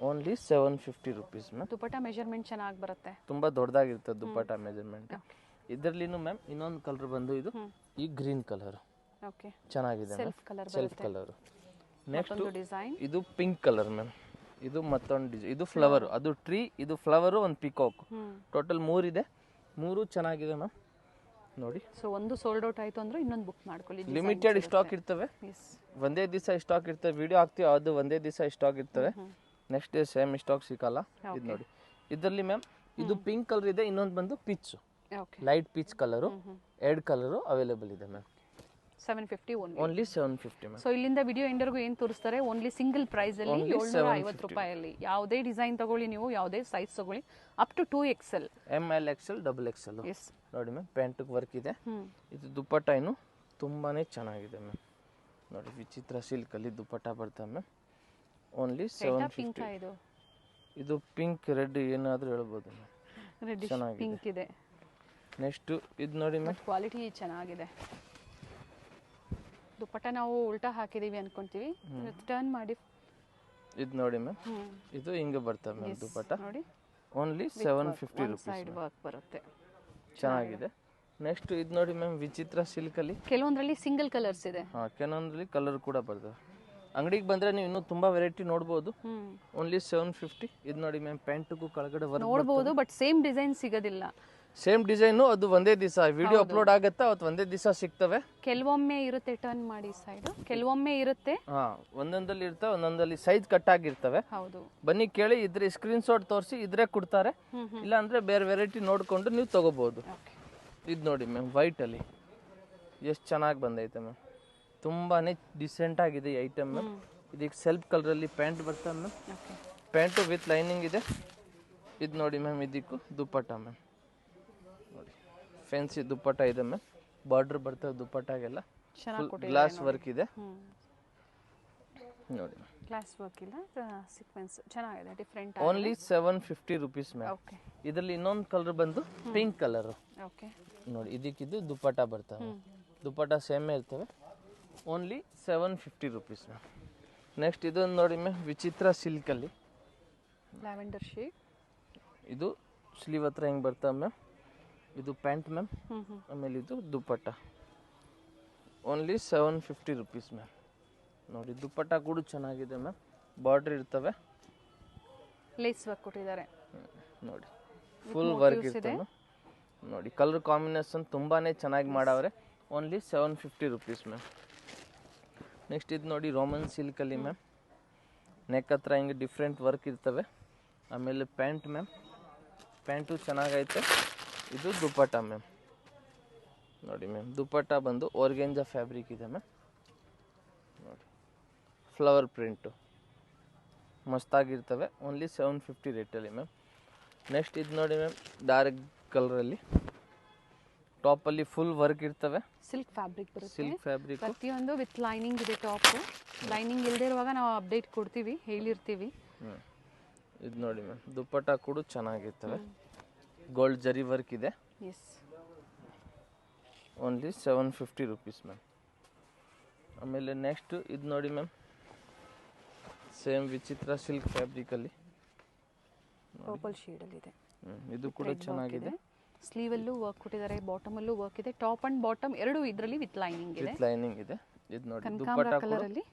Only 750 rupees ma'am. Dupatta measurement ಚೆನ್ನಾಗಿ ಬರುತ್ತೆ, ತುಂಬಾ ದೊಡ್ಡದಾಗಿರ್ತದೆ ದುಪ್ಪಟ ಮೆಜರ್ಮೆಂಟ್. ಇದರಲ್ಲಿನೂ ಮ್ಯಾಮ್ ಇನ್ನೊಂದು ಕಲರ್ ಬಂದು ಇದು ಈ ಗ್ರೀನ್ ಕಲರ್. ಓಕೆ. ಚೆನ್ನಾಗಿದೆ self colour self colour. Next design ಇದು ಪಿಂಕ್ ಕಲರ್ ಮ್ಯಾಮ್. ಇದು ಮತ್ತೊಂದು ಡಿಸೈನ್, ಇದು ಫ್ಲವರ್, ಅದು ಟ್ರೀ, ಇದು ಫ್ಲವರು, ಒಂದು ಪಿಕಾಕ್. ಟೋಟಲ್ 3 ಇದೆ, 3 ಚೆನ್ನಾಗಿದೆ ಮ್ಯಾಮ್ ನೋಡಿ. ಸೊ ಒಂದು ಸೋಲ್ಡ್ ಔಟ್ ಆಯ್ತು ಅಂದ್ರೆ ಇನ್ನೊಂದು ಬುಕ್ ಮಾಡ್ಕೊಳ್ಳಿ. ಲಿಮಿಟೆಡ್ ಸ್ಟಾಕ್ ಇರ್ತವೆ, ಒಂದೇ ದಿವಸ ಸ್ಟಾಕ್ ಇರ್ತವೆ. ವಿಡಿಯೋ ಹಾಕ್ತೀವಿ, ಅದು ಒಂದೇ ದಿವಸ ಸ್ಟಾಕ್ ಇರ್ತವೆ, ನೆಕ್ಸ್ಟ್ ಡೇ ಸೇಮ್ ಸ್ಟಾಕ್ ಸಿಕ್ಕಲ್ಲ. ಇದು ನೋಡಿ, ಇದರಲ್ಲಿ ಮ್ಯಾಮ್ ಇದು ಪಿಂಕ್ ಕಲರ್ ಇದೆ, ಇನ್ನೊಂದು ಬಂದು pitch, light pitch colour. 2 colour available ಇದೆ ಮ್ಯಾಮ್. 750 only 750 ma'am. ಸೊ ಇಲ್ಲಿಂದ ವಿಡಿಯೋ ಎಂಡರ್ಗೂ ಏನು ತೋರಿಸ್ತಾರೆ, ಓನ್ಲಿ ಸಿಂಗಲ್ ಪ್ರೈಸ್ ಅಲ್ಲಿ 750 ರೂಪಾಯಲ್ಲಿ ಯಾವುದೇ ಡಿಸೈನ್ ತಗೊಳ್ಳಿ, ನೀವು ಯಾವುದೇ ಸೈಜ್ ತಗೊಳ್ಳಿ, up to 2XL, ML XL XXL. ನೋಡಿ ಮ್ಯಾಮ್, ಪ್ಯಾಂಟಿಗೆ ವರ್ಕ್ ಇದೆ. ಇದು ದುಪ್ಪಟ್ಟ ಏನು ತುಂಬಾ ಚೆನ್ನಾಗಿದೆ ಮ್ಯಾಮ್ ನೋಡಿ. ವಿಚಿತ್ರ ಸಿಲ್ಕಲ್ಲಿ ದುಪ್ಪಟ್ಟ ಬರ್ತದೆ ಮ್ಯಾಮ್. ಓನ್ಲಿ 750. ಇದು ಪಿಂಕ್ ರೆಡ್ ಏನಾದರೂ ಹೇಳ್ಬೋದು ಮ್ಯಾಮ್, ಚೆನ್ನಾಗಿದೆ. ಪಿಂಕ್ ಇದೆ. ನೆಕ್ಸ್ಟ್ ಇದು ನೋಡಿ ಮ್ಯಾಮ್, ಕ್ವಾಲಿಟಿ ಚೆನ್ನಾಗಿದೆ. ದುಪ್ಪಟ್ಟ ನಾವು ಉಲ್ಟಾ ಹಾಕಿದೀವಿ ಅನ್ಕೊಂತೀವಿ, ಟರ್ನ್ ಮಾಡಿ. ಇದು ನೋಡಿ ಮ್ಯಾಮ್, ಇದು ಹಿಂಗೆ ಬರ್ತದೆ ಮ್ಯಾಮ್ ದುಪ್ಪಟ್ಟ. ನೋಡಿ, ಓನ್ಲಿ 750 ರುಪೀಸ್. ಸೈಡ್ ವರ್ಕ್ ಬರುತ್ತೆ, ಚೆನ್ನಾಗಿದೆ. ನೆಕ್ಸ್ಟ್ ಇದು ನೋಡಿ ಮ್ಯಾಮ್, ವಿಚಿತ್ರ ಸಿಲ್ಕಲ್ಲಿ ಕೆಲವೊಂದರಲ್ಲಿ ಸಿಂಗಲ್ ಕಲರ್ಸ್ ಇದೆ. ಕೆಲವೊಂದ್ರಲ್ಲಿ ಕಲರ್ ಕೂಡ ಬರ್ತದೆ. ಅಂಗಡಿಗೆ ಬಂದ್ರೆ ನೀವು ಇನ್ನೂ ತುಂಬಾ ವೆರೈಟಿ ನೋಡ್ಬೋದು. ಓನ್ಲಿ 750. ಇದು ನೋಡಿ ಮ್ಯಾಮ್, ಪ್ಯಾಂಟಿಗೂ ಕೆಳಗಡೆ ವರ್ಕ್ ನೋಡ್ಬೋದು, ಬಟ್ ಸೇಮ್ ಡಿಸೈನ್ ಸಿಗೋದಿಲ್ಲ. ಸೇಮ್ ಡಿಸೈನು, ಅದು ಒಂದೇ ದಿವಸ ವಿಡಿಯೋ ಅಪ್ಲೋಡ್ ಆಗುತ್ತೆ, ಅವತ್ತು ಒಂದೇ ದಿವಸ ಸಿಗ್ತವೆ. ಕೆಲವೊಮ್ಮೆ ಇರುತ್ತೆ, ಟರ್ನ್ ಮಾಡಿ ಸೈಡ್, ಕೆಲವೊಮ್ಮೆ ಇರುತ್ತೆ. ಒಂದೊಂದಲ್ಲಿ ಇರ್ತವೆ, ಒಂದೊಂದಲ್ಲಿ ಸೈಜ್ ಕಟ್ ಆಗಿರ್ತವೆ. ಹೌದು, ಬನ್ನಿ ಕೇಳಿ, ಇದ್ರೆ ಸ್ಕ್ರೀನ್ ಶಾಟ್ ತೋರಿಸಿ, ಇದ್ರೆ ಕೊಡ್ತಾರೆ. ಇಲ್ಲ ಅಂದ್ರೆ ಬೇರೆ ವೆರೈಟಿ ನೋಡ್ಕೊಂಡು ನೀವು ತಗೋಬಹುದು. ಇದು ನೋಡಿ ಮ್ಯಾಮ್, ವೈಟ್ ಅಲ್ಲಿ ಎಷ್ಟು ಚೆನ್ನಾಗಿ ಬಂದೈತೆ ಮ್ಯಾಮ್, ತುಂಬಾನೇ ಡಿಸೆಂಟ್ ಆಗಿದೆ ಈ ಐಟಮ್ ಮ್ಯಾಮ್. ಇದಕ್ಕೆ ಸೆಲ್ಫ್ ಕಲರ್ ಅಲ್ಲಿ ಪ್ಯಾಂಟ್ ಬರ್ತದೆ ಮ್ಯಾಮ್, ಪ್ಯಾಂಟು ವಿತ್ ಲೈನಿಂಗ್ ಇದೆ. ಇದು ನೋಡಿ ಮ್ಯಾಮ್, ಇದಕ್ಕೂ ದುಪ್ಪಟ್ಟ ಮ್ಯಾಮ್ ನೋಡಿ, ಫ್ಯಾನ್ಸಿ ದುಪ್ಪಟ್ಟ ಇದೆ ಮ್ಯಾಮ್. ಬಾರ್ಡರ್ ಬರ್ತದೆ ದುಪ್ಪಟ್ಟಾಗೆಲ್ಲ, ಗ್ಲಾಸ್ ವರ್ಕ್ ಇದೆ ನೋಡಿ. ಗ್ಲಾಸ್ ವರ್ಕ್ ಇಲ್ಲ, ಸೀಕ್ವೆನ್ಸ್ ಚೆನ್ನಾಗಿದೆ, different. Only 750 rupees ma'am. Okay. ಇದರಲ್ಲಿ ಇನ್ನೊಂದು ಕಲರ್ ಬಂದು ಪಿಂಕ್ ಕಲರ್. ಓಕೆ. ನೋಡಿ, ಇದಕ್ಕಿದ್ದು ದುಪ್ಪಟ್ಟ ಬರ್ತವೆ, ದುಪ್ಪಟ್ಟ ಸೇಮೇ ಇರ್ತವೆ. Only 750 rupees ma'am. ನೆಕ್ಸ್ಟ್ ಇದೊಂದು ನೋಡಿ ಮ್ಯಾಮ್, ವಿಚಿತ್ರ ಸಿಲ್ಕಲ್ಲಿ ಲ್ಯಾವೆಂಡರ್ ಶೇಡ್. ಇದು ಸ್ಲೀವ್ ಹತ್ರ ಹೆಂಗೆ ಬರ್ತವೆ ಮ್ಯಾಮ್. ಇದು ಪ್ಯಾಂಟ್ ಮ್ಯಾಮ್, ಆಮೇಲೆ ಇದು ದುಪ್ಪಟ್ಟ. Only 750 rupees ma'am. ನೋಡಿ, ದುಪ್ಪಟ್ಟ ಕೂಡ ಚೆನ್ನಾಗಿದೆ ಮ್ಯಾಮ್, ಬಾರ್ಡರ್ ಇರ್ತವೆ, ಲೇಸ್ ವರ್ಕ್ ಕೊಟ್ಟಿದ್ದಾರೆ ನೋಡಿ, ಫುಲ್ ವರ್ಕ್ ಇರ್ತವೆ ನೋಡಿ. ಕಲರ್ ಕಾಂಬಿನೇಷನ್ ತುಂಬಾನೇ ಚೆನ್ನಾಗಿ ಮಾಡವ್ರೆ. Only 750 rupees ma'am. ನೆಕ್ಸ್ಟ್ ಇದು ನೋಡಿ, ರೋಮನ್ ಸಿಲ್ಕಲ್ಲಿ ಮ್ಯಾಮ್, ನೆಕ್ ಹತ್ರ ಹಿಂಗೆ ಡಿಫ್ರೆಂಟ್ ವರ್ಕ್ ಇರ್ತವೆ. ಆಮೇಲೆ ಪ್ಯಾಂಟ್ ಮ್ಯಾಮ್, ಪ್ಯಾಂಟು ಚೆನ್ನಾಗೈತೆ. ಇದು ದುಪ್ಪಟ್ಟ ಮ್ಯಾಮ್. ನೋಡಿ ಮ್ಯಾಮ್, ದುಪ್ಪಟ್ಟ ಬಂದು ಆರ್ಗೆಂಜಾ ಫ್ಯಾಬ್ರಿಕ್ ಇದೆ ಮ್ಯಾಮ್. ನೋಡಿ, ಫ್ಲವರ್ ಪ್ರಿಂಟು ಮಸ್ತಾಗಿರ್ತವೆ. ಓನ್ಲಿ 750 ರೇಟಲ್ಲಿ ಮ್ಯಾಮ್. ನೆಕ್ಸ್ಟ್ ಇದು ನೋಡಿ ಮ್ಯಾಮ್, ಡಾರ್ಕ್ ಕಲರಲ್ಲಿ ಟಾಪಲ್ಲಿ ಫುಲ್ ವರ್ಕ್ ಇರ್ತವೆ. ಸಿಲ್ಕ್ ಫ್ಯಾಬ್ರಿಕ್ ಬರುತ್ತೆ. ಸಿಲ್ಕ್ ಫ್ಯಾಬ್ರಿಕ್ ಪ್ರತಿಯೊಂದು ವಿತ್ ಲೈನಿಂಗ್ ಇದೆ. ಟಾಪ್ ಲೈನಿಂಗ್ ಇಲ್ಲದೆ ಇರುವಾಗ ನಾವು ಅಪ್ಡೇಟ್ ಕೊಡ್ತೀವಿ, ಹೇಳಿರ್ತೀವಿ. ಇದು ನೋಡಿ ಮ್ಯಾಮ್, ದುಪ್ಪಟ್ಟ ಕೂಡ ಚೆನ್ನಾಗಿರ್ತವೆ. ಗೋಲ್ಡ್ ಜರಿ ವರ್ಕ್ ಇದೆ. Yes, only 750 rupees ma'am. ಆಮೇಲೆ ನೆಕ್ಸ್ಟ್ ಇದು ನೋಡಿ ಮ್ಯಾಮ್, ಸೇಮ್ ವಿಚಿತ್ರ ಸಿಲ್ಕ್ ಫ್ಯಾಬ್ರಿಕಲ್ಲಿ ಪರ್ಪಲ್ ಶೇಡಲ್ಲಿ ಇದೆ. ಇದು ಕೂಡ ಚೆನ್ನಾಗಿದೆ. ಸ್ಲೀವಲ್ಲೂ ವರ್ಕ್ ಕೊಟ್ಟಿದ್ದಾರೆ, ಬಾಟಮಲ್ಲೂ ವರ್ಕ್ ಇದೆ. ಟಾಪ್ ಅಂಡ್ ಬಾಟಮ್ ಎರಡು ಇದರಲ್ಲಿ ವಿತ್ ಲೈನಿಂಗ್ ಇದೆ. ವಿತ್ ಲೈನಿಂಗ್ ಇದೆ. ಇದು ನೋಡಿ, ಕನಕಾಂಬರ ದುಪ್ಪಟ್ಟ ಕಲರ್ ಅಲ್ಲಿ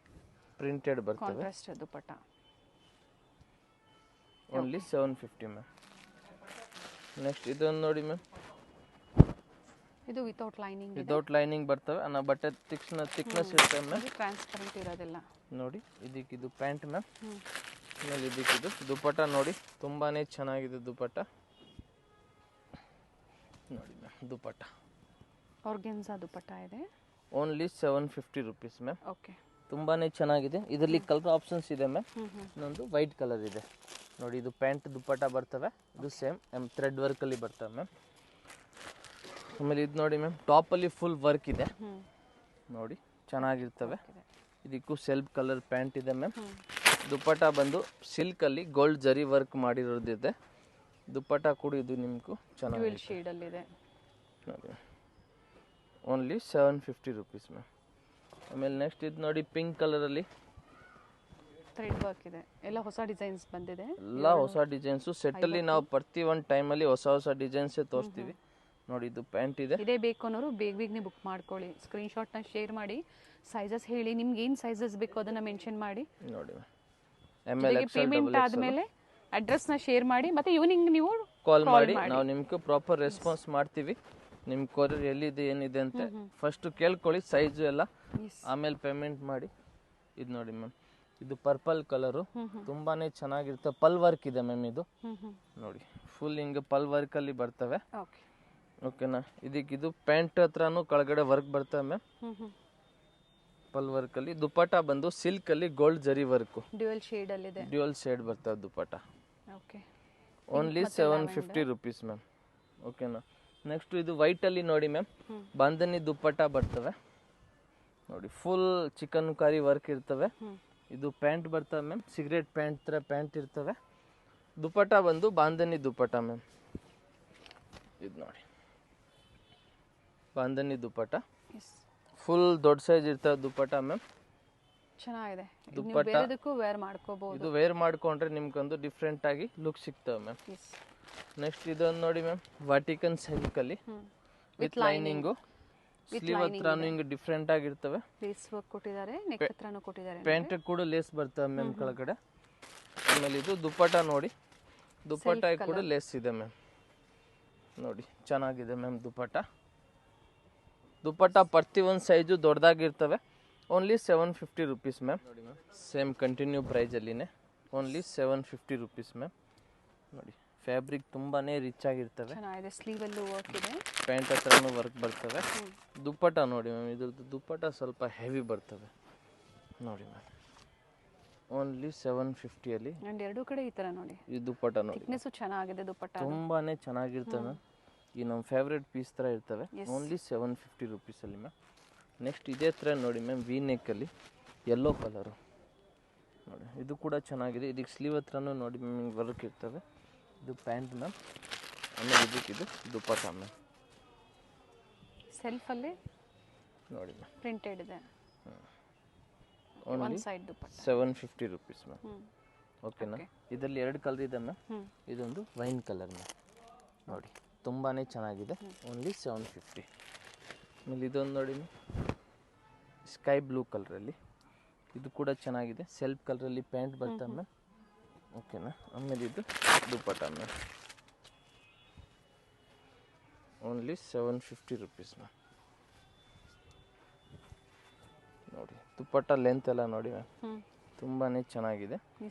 ಪ್ರಿಂಟೆಡ್ ಬರ್ತವೆ. Contrast dupatta. Only 750 ma'am. Next ಇದೊಂದು ನೋಡಿ ಮ್ಯಾಮ್, ಇದು ವಿತೌಟ್ ಲೈನಿಂಗ್ ಇದೆ. ವಿತೌಟ್ ಲೈನಿಂಗ್ ಬರ್ತವೆ. ಅನ್ನೋ ಬಟ್ಟೆ ಥಿಕ್ನೆಸ್ ಇರ್ತವೆ ಮ್ಯಾಮ್. ಟ್ರಾನ್ಸ್ಪರೆಂಟ್ ಇರೋದಿಲ್ಲ. ನೋಡಿ, ಇದಕ್ಕಿದು ಪ್ಯಾಂಟ್ ಮ್ಯಾಮ್. ಆಮೇಲೆ ಇದಕ್ಕಿದು ದುಪ್ಪಟ್ಟ ನೋಡಿ, ತುಂಬಾನೇ ಚೆನ್ನಾಗಿದೆ ದುಪ್ಪಟ್ಟ. ನೋಡಿ ಮ್ಯಾಮ್, ದುಪ್ಪಟ್ಟ ಆರ್ಗೆನ್ಸಾ ದುಪ್ಪಟ್ಟ ಇದೆ. Only 750 rupees ma'am. ಓಕೆ, ತುಂಬಾನೇ ಚೆನ್ನಾಗಿದೆ. ಇದರಲ್ಲಿ ಕಲರ್ ಆಪ್ಷನ್ಸ್ ಇದೆ ಮ್ಯಾಮ್. ಇನ್ನೊಂದು ವೈಟ್ ಕಲರ್ ಇದೆ ನೋಡಿ. ಇದು ಪ್ಯಾಂಟ್ ದುಪ್ಪಟ್ಟ ಬರ್ತವೆ. ಇದು ಸೇಮ್ ಥ್ರೆಡ್ ವರ್ಕಲ್ಲಿ ಬರ್ತವೆ ಮ್ಯಾಮ್. ಆಮೇಲೆ ಇದು ನೋಡಿ ಮ್ಯಾಮ್, ಟಾಪಲ್ಲಿ ಫುಲ್ ವರ್ಕ್ ಇದೆ ನೋಡಿ, ಚೆನ್ನಾಗಿರ್ತವೆ. ಇದಕ್ಕೂ ಸೆಲ್ಫ್ ಕಲರ್ ಪ್ಯಾಂಟ್ ಇದೆ ಮ್ಯಾಮ್. ದುಪ್ಪಟ್ಟ ಬಂದು ಸಿಲ್ಕಲ್ಲಿ ಗೋಲ್ಡ್ ಜರಿ ವರ್ಕ್ ಮಾಡಿರೋದಿದೆ. ದುಪ್ಪಟ್ಟ ಕೂಡ ಇದು ನಿಮಗೂ ಚೆನ್ನಾಗಿ ಶೇಡಲ್ಲಿದೆ ನೋಡಿ. Only 750 rupees ma'am. ಆಮೇಲೆ ನೆಕ್ಸ್ಟ್ ಇದು ನೋಡಿ, ಪಿಂಕ್ ಕಲರಲ್ಲಿ ಥ್ರೆಡ್ ವರ್ಕ್ ಇದೆ. ಎಲ್ಲ ಹೊಸ ಡಿಸೈನ್ಸ್ ಬಂದಿದೆ. ಎಲ್ಲ ಹೊಸ ಡಿಸೈನ್ಸು ಸೆಟ್ಟಲ್ಲಿ ನಾವು ಪ್ರತಿ ಒಂದು ಟೈಮಲ್ಲಿ ಹೊಸ ಹೊಸ ಡಿಸೈನ್ಸೇ ತೋರಿಸ್ತೀವಿ ನೋಡಿ. ಇದು ಪ್ಯಾಂಟ್ ಇದೆ. ಇದೇ ಬೇಕು ಅನ್ನೋರು ಬೇಗನೆ ಬುಕ್ ಮಾಡ್ಕೊಳ್ಳಿ. ಸ್ಕ್ರೀನ್ಶಾಟ್ನ ಶೇರ್ ಮಾಡಿ, ಸೈಜಸ್ ಹೇಳಿ, ನಿಮ್ಗೆ ಏನು ಸೈಜಸ್ ಬೇಕು ಅದನ್ನು ಮೆನ್ಷನ್ ಮಾಡಿ ನೋಡಿ. ಪೇಮೆಂಟ್ ಆದಮೇಲೆ ಅಡ್ರೆಸ್ನ ಶೇರ್ ಮಾಡಿ, ಮತ್ತೆ ಈವ್ನಿಂಗ್ ನೀವು ಕಾಲ್ ಮಾಡಿ ನಾವು ನಿಮ್ಗೆ ಪ್ರಾಪರ್ ರೆಸ್ಪಾನ್ಸ್ ಮಾಡ್ತೀವಿ. ನಿಮ್ಮ ಕೊರಿಯರ್ ಎಲ್ಲಿದೆ ಏನಿದೆ ಅಂತ ಫಸ್ಟ್ ಕೇಳ್ಕೊಳ್ಳಿ, ಸೈಜು ಎಲ್ಲ, ಆಮೇಲೆ ಪೇಮೆಂಟ್ ಮಾಡಿ. ಇದು ನೋಡಿ ಮ್ಯಾಮ್, ಇದು ಪರ್ಪಲ್ ಕಲರು ತುಂಬಾನೇ ಚೆನ್ನಾಗಿರುತ್ತೆ. ಪಲ್ ವರ್ಕ್ ಇದೆ ಮ್ಯಾಮ್. ಇದು ನೋಡಿ, ಫುಲ್ ಹಿಂಗೆ ಪಲ್ ವರ್ಕಲ್ಲಿ ಬರ್ತವೆ. ಓಕೆನಾ. ಇದಕ್ಕಿದು ಪ್ಯಾಂಟ್ ಹತ್ರನೂ ಕೆಳಗಡೆ ವರ್ಕ್ ಬರ್ತವೆ ಮ್ಯಾಮ್, ಪಲ್ ವರ್ಕಲ್ಲಿ. ದುಪ್ಪಟ್ಟ ಬಂದು ಸಿಲ್ಕಲ್ಲಿ ಗೋಲ್ಡ್ ಜರಿ ವರ್ಕು ಡ್ಯುಯಲ್ ಶೇಡಲ್ಲಿದೆ. ಡ್ಯುಯಲ್ ಶೇಡ್ ಬರ್ತವೆ dupatta. Okay, only 750 rupees ma'am. ಓಕೆನಾ. ನೆಕ್ಸ್ಟ್ ಇದು ವೈಟಲ್ಲಿ ನೋಡಿ ಮ್ಯಾಮ್, ಬಾಂಧನಿ ದುಪ್ಪಟ್ಟ ಬರ್ತವೆ ನೋಡಿ. ಫುಲ್ ಚಿಕನ್ ಕಾರಿ ವರ್ಕ್ ಇರ್ತವೆ. ಇದು ಪ್ಯಾಂಟ್ ಬರ್ತವೆ ಮ್ಯಾಮ್, ಸಿಗರೇಟ್ ಪ್ಯಾಂಟ್ ಥರ ಪ್ಯಾಂಟ್ ಇರ್ತವೆ. ದುಪ್ಪಟ್ಟ ಬಂದು ಬಾಂಧನಿ ದುಪ್ಪಟ್ಟ ಮ್ಯಾಮ್. ಇದು ನೋಡಿ, ಬಾಂಧನಿ ದುಪ್ಪಟ್ಟ ಫುಲ್ ದೊಡ್ಡ ಸೈಜ್ ಇರ್ತವೆ ದುಪ್ಪಟ್ಟ ಮ್ಯಾಮ್. ಚೆನ್ನಾಗಿದೆ. ದುಪ್ಪಟ್ಟ ಬೇರೆದಕ್ಕೂ ವೇರ್ ಮಾಡ್ಕೋಬಹುದು. ಇದು ವೇರ್ ಮಾಡ್ಕೊಂಡ್ರೆ ನಿಮ್ಗೊಂದು ಡಿಫ್ರೆಂಟ್ ಆಗಿ ಲುಕ್ ಸಿಗ್ತವೆ ಮ್ಯಾಮ್. ನೆಕ್ಸ್ಟ್ ಇದೊಂದು ನೋಡಿ ಮ್ಯಾಮ್, ವಾಟಿಕನ್ ಸಿಲ್ಕಲ್ಲಿ ವಿತ್ ಲೈನಿಂಗು. ಸ್ಲೀವ್ ಹತ್ರನೂ ಹಿಂಗೆ ಡಿಫ್ರೆಂಟ್ ಆಗಿರ್ತವೆ. ಲೇಸ್ ವರ್ಕ್ ಕೊಟ್ಟಿದ್ದಾರೆ, ನೆಕ್ ಹತ್ರನೂ ಕೊಟ್ಟಿದ್ದಾರೆ. ಪ್ಯಾಂಟ್ ಕೂಡ ಲೇಸ್ ಬರ್ತವೆ ಮ್ಯಾಮ್ ಕೆಳಗಡೆ. ಆಮೇಲೆ ಇದು ದುಪ್ಪಟ್ಟ ನೋಡಿ, ದುಪ್ಪಟ್ಟ ಕೂಡ ಲೇಸ್ ಇದೆ ಮ್ಯಾಮ್. ನೋಡಿ, ಚೆನ್ನಾಗಿದೆ ಮ್ಯಾಮ್ ದುಪ್ಪಟ್ಟ. ದುಪ್ಪಟ್ಟ ಪ್ರತಿ ಒಂದು ಸೈಜು ದೊಡ್ಡದಾಗಿರ್ತವೆ. Only 750 rupees ma'am. ನೋಡಿ ಮ್ಯಾಮ್, ಸೇಮ್ ಕಂಟಿನ್ಯೂ ಪ್ರೈಸಲ್ಲಿನೇ ಓನ್ಲಿ 750 ರುಪೀಸ್ ಮ್ಯಾಮ್. ನೋಡಿ, ಫ್ಯಾಬ್ರಿಕ್ ತುಂಬಾನೇ ರಿಚ್ ಆಗಿರ್ತವೆ. ಚೆನ್ನಾಗಿದೆ. ಸ್ಲೀವಲ್ಲೂ ವರ್ಕ್ ಇದೆ, ಪ್ಯಾಂಟ್ ಹತ್ರನೂ ವರ್ಕ್ ಬರ್ತವೆ. ದುಪ್ಪಟ್ಟ ನೋಡಿ ಮ್ಯಾಮ್, ಇದ್ರದ್ದು ದುಪ್ಪಟ್ಟ ಸ್ವಲ್ಪ ಹೆವಿ ಬರ್ತವೆ ನೋಡಿ ಮ್ಯಾಮ್. ಓನ್ಲಿ 750ಅಲ್ಲಿ. ಆ್ಯಂಡ್ ಎರಡೂ ಕಡೆ ಈ ಥರ ನೋಡಿ, ಈ ದುಪ್ಪಟ್ಟ ನೋಡಿ, ಥಿಕ್ನೆಸ್ಸು ಚೆನ್ನಾಗಿದೆ. ದುಪ್ಪಟ್ಟ ತುಂಬಾನೇ ಚೆನ್ನಾಗಿರ್ತವೆ ಮ್ಯಾಮ್. ಈ ನಮ್ಮ ಫೇವ್ರೇಟ್ ಪೀಸ್ ಥರ ಇರ್ತವೆ. Only 750 ರುಪೀಸಲ್ಲಿ ma'am. ನೆಕ್ಸ್ಟ್ ಇದೇ ಥರ ನೋಡಿ ಮ್ಯಾಮ್, ವಿ ನೆಕ್ಕಲ್ಲಿ ಯೆಲ್ಲೋ ಕಲರು ನೋಡಿ, ಇದು ಕೂಡ ಚೆನ್ನಾಗಿದೆ. ಇದಕ್ಕೆ ಸ್ಲೀವ್ ಹತ್ರನೂ ನೋಡಿ ಮ್ಯಾಮ್ ವರ್ಕ್ ಇರ್ತವೆ. ಇದು ಪ್ಯಾಂಟ್ ಮ್ಯಾಮ್. ಆಮೇಲೆ ಇದಕ್ಕಿದು ದುಪ್ಪಟ್ಟ ಮ್ಯಾಮ್. ಸೆಲ್ಫಲ್ಲಿ ನೋಡಿ ಮ್ಯಾಮ್, ಪ್ರಿಂಟೆಡ್ ಇದೆ. Only 750 rupees ma'am. ಓಕೆನಾ. ಇದರಲ್ಲಿ ಎರಡು ಕಲರ್ ಇದೆ ಮ್ಯಾಮ್. ಇದೊಂದು ವೈನ್ ಕಲರ್ ಮ್ಯಾಮ್. ನೋಡಿ, ತುಂಬಾ ಚೆನ್ನಾಗಿದೆ. ಓನ್ಲಿ 750. ಆಮೇಲೆ ಇದೊಂದು ನೋಡಿ ಮ್ಯಾಮ್, ಸ್ಕೈ ಬ್ಲೂ ಕಲರಲ್ಲಿ. ಇದು ಕೂಡ ಚೆನ್ನಾಗಿದೆ. ಸೆಲ್ಫ್ ಕಲರಲ್ಲಿ ಪ್ಯಾಂಟ್ ಬರ್ತವೆ ಮ್ಯಾಮ್. ಓಕೆನಾ. ಆಮೇಲೆ ಇದು ದುಪ್ಪಟ್ಟ ಮ್ಯಾಮ್. Only 750 rupees ma'am. ನೋಡಿ, ದುಪ್ಪಟ್ಟ ಲೆಂತ್ ಎಲ್ಲ ನೋಡಿ ಮ್ಯಾಮ್, ತುಂಬಾ ಚೆನ್ನಾಗಿದೆ.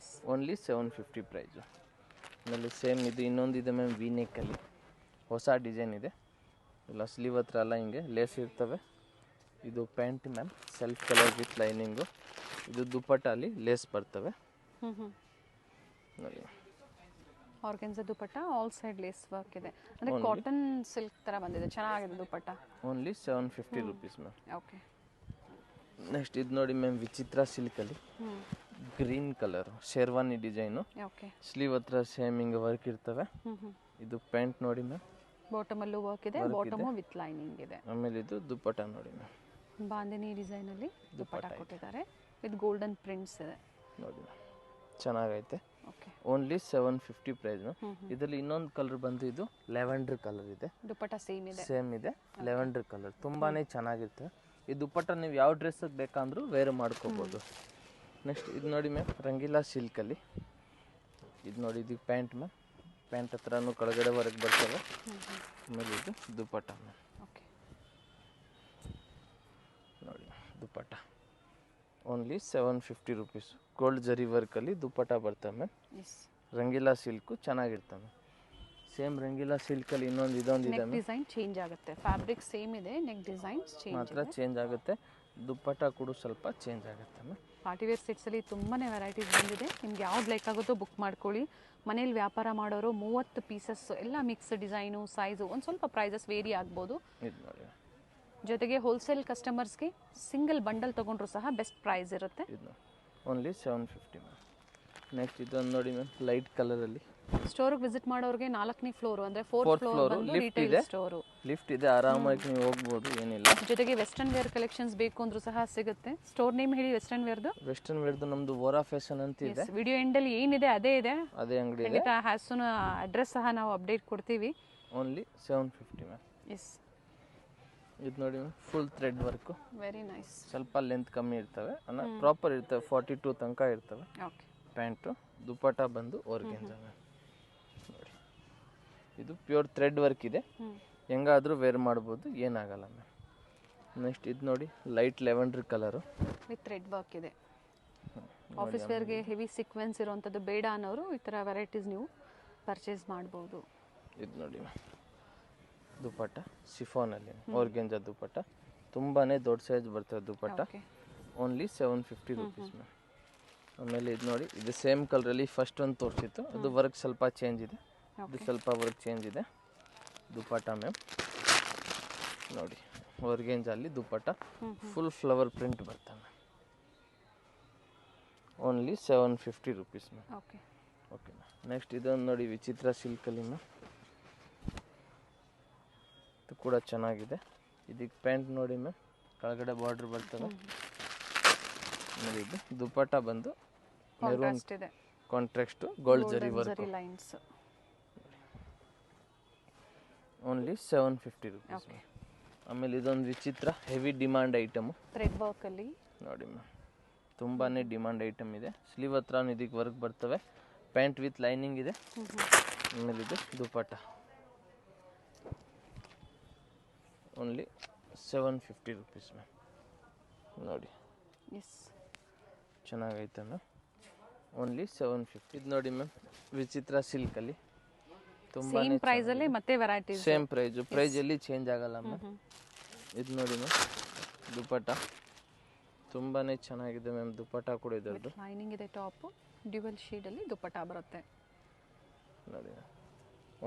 Only 750 price. ಆಮೇಲೆ ಸೇಮ್ ಇದು ಇನ್ನೊಂದಿದೆ ಮ್ಯಾಮ್ ವಿ ನೆಕ್ಕಲ್ಲಿ ಹೊಸ ಡಿಸೈನ್ ಇದೆ. ಇಲ್ಲ ಸ್ಲೀವ್ ಹತ್ರ ಎಲ್ಲ ಹಿಂಗೆ ಲೇಸ್ ಇರ್ತವೆ. ಇದು pant ma'am self colour with lining. ಇದು ದುಪ್ಪಟ್ಟ ಅಲ್ಲಿ ಲೇಸ್ ಬರ್ತವೆ ನೋಡಿ. Organza dupatta all side lace work ಇದೆ, ಅಂದರೆ ಕಾಟನ್ ಸಿಲ್ಕ್ ಥರ ಬಂದಿದೆ, ಚೆನ್ನಾಗಿದೆ dupatta. Only 750 rupees ma'am. Okay. Next ಇದು ನೋಡಿ ಮ್ಯಾಮ್ ವಿಚಿತ್ರ ಸಿಲ್ಕಲ್ಲಿ green colour sherwani design. Okay. Sleeve ಹತ್ರ ಸೇಮ್ ಹಿಂಗೆ ವರ್ಕ್ ಇರ್ತವೆ. ಇದು ಪ್ಯಾಂಟ್ ನೋಡಿ ಮ್ಯಾಮ್, ಬಾಟಮಲ್ಲೂ ವರ್ಕ್ ಇದೆ, ಬಾಟಮು ವಿತ್ ಲೈನಿಂಗ್ ಇದೆ. ಆಮೇಲೆ ಇದು ದುಪ್ಪಟ್ಟ ನೋಡಿ ಮ್ಯಾಮ್, ಬಾಂದಿನಿ ಡಿಸೈನಲ್ಲಿ ದುಪ್ಪಟ್ಟ ಕೊಟ್ಟಿದ್ದಾರೆ ವಿತ್ ಗೋಲ್ಡನ್ ಪ್ರಿಂಟ್ಸ್ ಇದೆ ನೋಡಿ ಮ್ಯಾಮ್, ಚೆನ್ನಾಗೈತೆ. ಓಕೆ. Only 750 price. ಇದರಲ್ಲಿ ಇನ್ನೊಂದು ಕಲರ್ ಬಂದು ಇದು ಲ್ಯಾವೆಂಡರ್ ಕಲರ್ ಇದೆ. ದುಪ್ಪಟ್ಟ ಸೇಮ್ ಇದೆ ಲ್ಯಾವೆಂಡರ್ ಕಲರ್ ತುಂಬಾನೇ ಚೆನ್ನಾಗಿರುತ್ತೆ. ಈ ದುಪ್ಪಟ್ಟ ನೀವು ಯಾವ ಡ್ರೆಸ್ ಬೇಕಂದ್ರೂ ವೇರ್ ಮಾಡ್ಕೋಬಹುದು. ನೆಕ್ಸ್ಟ್ ಇದು ನೋಡಿ ಮ್ಯಾಮ್ ರಂಗೀಲಾ ಸಿಲ್ಕಲ್ಲಿ. ಇದು ನೋಡಿ ಇದು ಪ್ಯಾಂಟ್ ಮ್ಯಾಮ್, ಪ್ಯಾಂಟ್ ಹತ್ರನೂ ಕೆಳಗಡೆವರೆಗೆ ಬರ್ತವೆ. ಆಮೇಲೆ ಇದು ದುಪ್ಪಟ್ಟ ಮ್ಯಾಮ್. ಓಕೆ. ನೋಡಿ ದುಪ್ಪಟ್ಟ ಓನ್ಲಿ 750 rupees. ಗೋಲ್ಡ್ ಜರಿ ವರ್ಕಲ್ಲಿ ದುಪ್ಪಟ್ಟ ಬರ್ತವೆ ಮ್ಯಾಮ್. ರಂಗೀಲಾ ಸಿಲ್ಕು ಚೆನ್ನಾಗಿರ್ತವೆ. ಸೇಮ್ ರಂಗೀಲಾ ಸಿಲ್ಕಲ್ಲಿ ಇದೊಂದಿದೆ ಮ್ಯಾಮ್. ಡಿಸೈನ್ ಚೇಂಜ್ ಆಗುತ್ತೆ, ಫ್ಯಾಬ್ರಿಕ್ ಸೇಮ್ ಇದೆ, ನೆಕ್ ಡಿಸೈನ್ಸ್ ಮಾತ್ರ ಚೇಂಜ್ ಆಗುತ್ತೆ. ದುಪ್ಪಟ್ಟ ಕೂಡ ಸ್ವಲ್ಪ ಚೇಂಜ್ ಆಗುತ್ತೆ ಮ್ಯಾಮ್. ಪಾರ್ಟಿವೇರ್ ಸೆಟ್ಸಲ್ಲಿ ತುಂಬಾ ವೆರೈಟೀಸ್ ಬಂದಿದೆ. ನಿಮ್ಗೆ ಯಾವ್ದು ಲೈಕ್ ಆಗುತ್ತೋ ಬುಕ್ ಮಾಡ್ಕೊಳ್ಳಿ. ಮನೇಲಿ ವ್ಯಾಪಾರ ಮಾಡೋರು 30 ಪೀಸಸ್ ಎಲ್ಲ ಮಿಕ್ಸ್ ಡಿಸೈನು ಸೈಜು ಒಂದು ಸ್ವಲ್ಪ ಪ್ರೈಸಸ್ ವೇರಿ ಆಗ್ಬೋದು. ಇದು ನೋಡಿ ಜೊತೆಗೆ ಹೋಲ್ಸೇಲ್ ಕಸ್ಟಮರ್ಸ್ಗೆ ಸಿಂಗಲ್ ಬಂಡಲ್ ತೊಗೊಂಡ್ರು ಸಹ ಬೆಸ್ಟ್ ಪ್ರೈಸ್ ಇರುತ್ತೆ. ಇದು ಓನ್ಲಿ 750 ಮ್ಯಾಮ್. ನೆಕ್ಸ್ಟ್ ಇದೊಂದು ನೋಡಿ ಮ್ಯಾಮ್ ಲೈಟ್ ಕಲರಲ್ಲಿ. ಸ್ಟೋರ್ಗೆ ವಿಸಿಟ್ ಮಾಡೋರಿಗೆ 4ನೇ ಫ್ಲೋರ್ ಅಂದರೆ 4th ಫ್ಲೋರ್ ಬಂದು ರಿಟೇಲ್ ಸ್ಟೋರು. ಲಿಫ್ಟ್ ಇದೆ, ಆರಾಮಾಗಿ ನೀವು ಹೋಗ್ಬೋದು, ಏನಿಲ್ಲ. ಜೊತೆಗೆ ವೆಸ್ಟರ್ನ್ ವೇರ್ ಕಲೆಕ್ಷನ್ಸ್ ಬೇಕು ಅಂದ್ರೂ ಸಹ ಸಿಗುತ್ತೆ. ಸ್ಟೋರ್ ನೇಮ್ ಹೇಳಿ ವೆಸ್ಟರ್ನ್ ವೇರ್ದು. ವೆಸ್ಟರ್ನ್ ವೇರ್ದು ನಮ್ದು ವೋರಾ ಫ್ಯಾಷನ್ ಅಂತ ಇದೆ. ವಿಡಿಯೋ ಎಂಡಲ್ಲಿ ಏನಿದೆ ಅದೇ ಇದೆ, ಅದೇ ಅಂಗಡಿ ಇದೆ. ಖಂಡಿತ ಹ್ಯಾಸೂನ್ ಅಡ್ರೆಸ್ ಸಹ ನಾವು ಅಪ್ಡೇಟ್ ಕೊಡ್ತೀವಿ. Only 750 ma'am. ಎಸ್. ಇದು ನೋಡಿ ma'am full thread work, very nice. ಸ್ವಲ್ಪ ಲೆಂತ್ ಕಮ್ಮಿ ಇರ್ತವೆ, ಪ್ರಾಪರ್ ಇರ್ತವೆ, 42 ತನಕ ಇರ್ತವೆ. ಓಕೆ. ಪ್ಯಾಂಟು ದುಪ್ಪಟ್ಟ ಬಂದು ಆರ್ಗೆನ್ಸಾ ಮ್ಯಾಮ್. ನೋಡಿ ಇದು ಪ್ಯೂರ್ ಥ್ರೆಡ್ ವರ್ಕ್ ಇದೆ, ಹೆಂಗಾದರೂ ವೇರ್ ಮಾಡ್ಬೋದು, ಏನಾಗಲ್ಲ ಮ್ಯಾಮ್. ನೆಕ್ಸ್ಟ್ ಇದು ನೋಡಿ light lavender colour with thread work ಇದೆ. ಆಫೀಸ್ ವೇರ್ಗೆ ಹೆವಿ ಸೀಕ್ವೆನ್ಸ್ ಇರುವಂಥದ್ದು ಬೇಡ ಅನ್ನೋರು ಈ ಥರ ವೆರೈಟೀಸ್ ನೀವು ಪರ್ಚೇಸ್ ಮಾಡ್ಬೋದು. ಇದು ನೋಡಿ ಮ್ಯಾಮ್ ದುಪ್ಪಟ್ಟ ಶಿಫಾನಲ್ಲಿ ಆರ್ಗೆನ್ಸಾ ದುಪ್ಪಟ್ಟ, ತುಂಬಾ ದೊಡ್ಡ ಸೈಜ್ ಬರ್ತದೆ ದುಪ್ಪಟ್ಟ. Only 750 rupees ma'am. ಆಮೇಲೆ ಇದು ನೋಡಿ ಇದು ಸೇಮ್ ಕಲರಲ್ಲಿ ಫಸ್ಟ್ ಒಂದು ತೋರಿಸಿತ್ತು, ಅದು ವರ್ಕ್ ಸ್ವಲ್ಪ ಚೇಂಜ್ ಇದೆ, ಇದು ಸ್ವಲ್ಪ ವರ್ಕ್ ಚೇಂಜ್ ಇದೆ. ದುಪ್ಪಟ್ಟ ಮ್ಯಾಮ್ ನೋಡಿ ಆರ್ಗೆನ್ಸಾಲ್ಲಿ ದುಪ್ಪಟ್ಟ ಫುಲ್ ಫ್ಲವರ್ ಪ್ರಿಂಟ್ ಬರ್ತವೆ. Only 750 rupees ma'am. Okay. Okay ma'am. Next ಇದೊಂದು ನೋಡಿ ವಿಚಿತ್ರ ಸಿಲ್ಕಲ್ಲಿ ಮ್ಯಾಮ್, ಇದು ಕೂಡ ಚೆನ್ನಾಗಿದೆ. ಇದಕ್ಕೆ ಪ್ಯಾಂಟ್ ನೋಡಿ ಮ್ಯಾಮ್ ಕೆಳಗಡೆ ಬಾರ್ಡರ್ ಬರ್ತವೆ. ನೋಡಿ ಇದು ದುಪ್ಪಟ್ಟ ಬಂದು maroon contrast gold zari work. Lines. Only 750 rupees. ಆಮೇಲೆ ಇದೊಂದು ವಿಚಿತ್ರ ಹೆವಿ ಡಿಮಾಂಡ್ ಐಟಮು ಥ್ರೆಡ್ ವರ್ಕಲ್ಲಿ ನೋಡಿ ಮ್ಯಾಮ್, ತುಂಬಾ ಡಿಮಾಂಡ್ ಐಟಮ್ ಇದೆ. ಸ್ಲೀವ್ ಹತ್ರ ಇದಕ್ಕೆ ವರ್ಕ್ ಬರ್ತವೆ, ಪ್ಯಾಂಟ್ ವಿತ್ ಲೈನಿಂಗ್ ಇದೆ. ಆಮೇಲೆ ಇದು ದುಪ್ಪಟ್ಟ ಓನ್ಲಿ 750 rupees ಮ್ಯಾಮ್. ನೋಡಿ ಎಸ್ ಚೆನ್ನಾಗೈತೆ ಮ್ಯಾಮ್. ಓನ್ಲಿ 750. ಇದು ನೋಡಿ ಮ್ಯಾಮ್ ವಿಚಿತ್ರ ಸಿಲ್ಕಲ್ಲಿ ತುಂಬಾ ಸೇಮ್ ಪ್ರೈಸಲ್ಲಿ ಮತ್ತೆ ವೆರೈಟೀಸ್. ಸೇಮ್ ಪ್ರೈಸ್ ಎಲ್ಲಿ ಚೇಂಜ್ ಆಗಲ್ಲ ಮ್ಯಾಮ್. ಇದು ನೋಡಿ ಮ್ಯಾಮ್ ದುಪ್ಪಟ್ಟ ತುಂಬಾ ಚೆನ್ನಾಗಿದೆ ಮ್ಯಾಮ್. ದುಪ್ಪಟ್ಟ ಕೂಡ ಇದರದ್ದು ಲೈನಿಂಗ್ ಇದೆ, ಟಾಪ್ ಡ್ಯುವಲ್ ಶೇಡಲ್ಲಿ ದುಪ್ಪಟ್ಟ ಬರುತ್ತೆ ನೋಡಿ.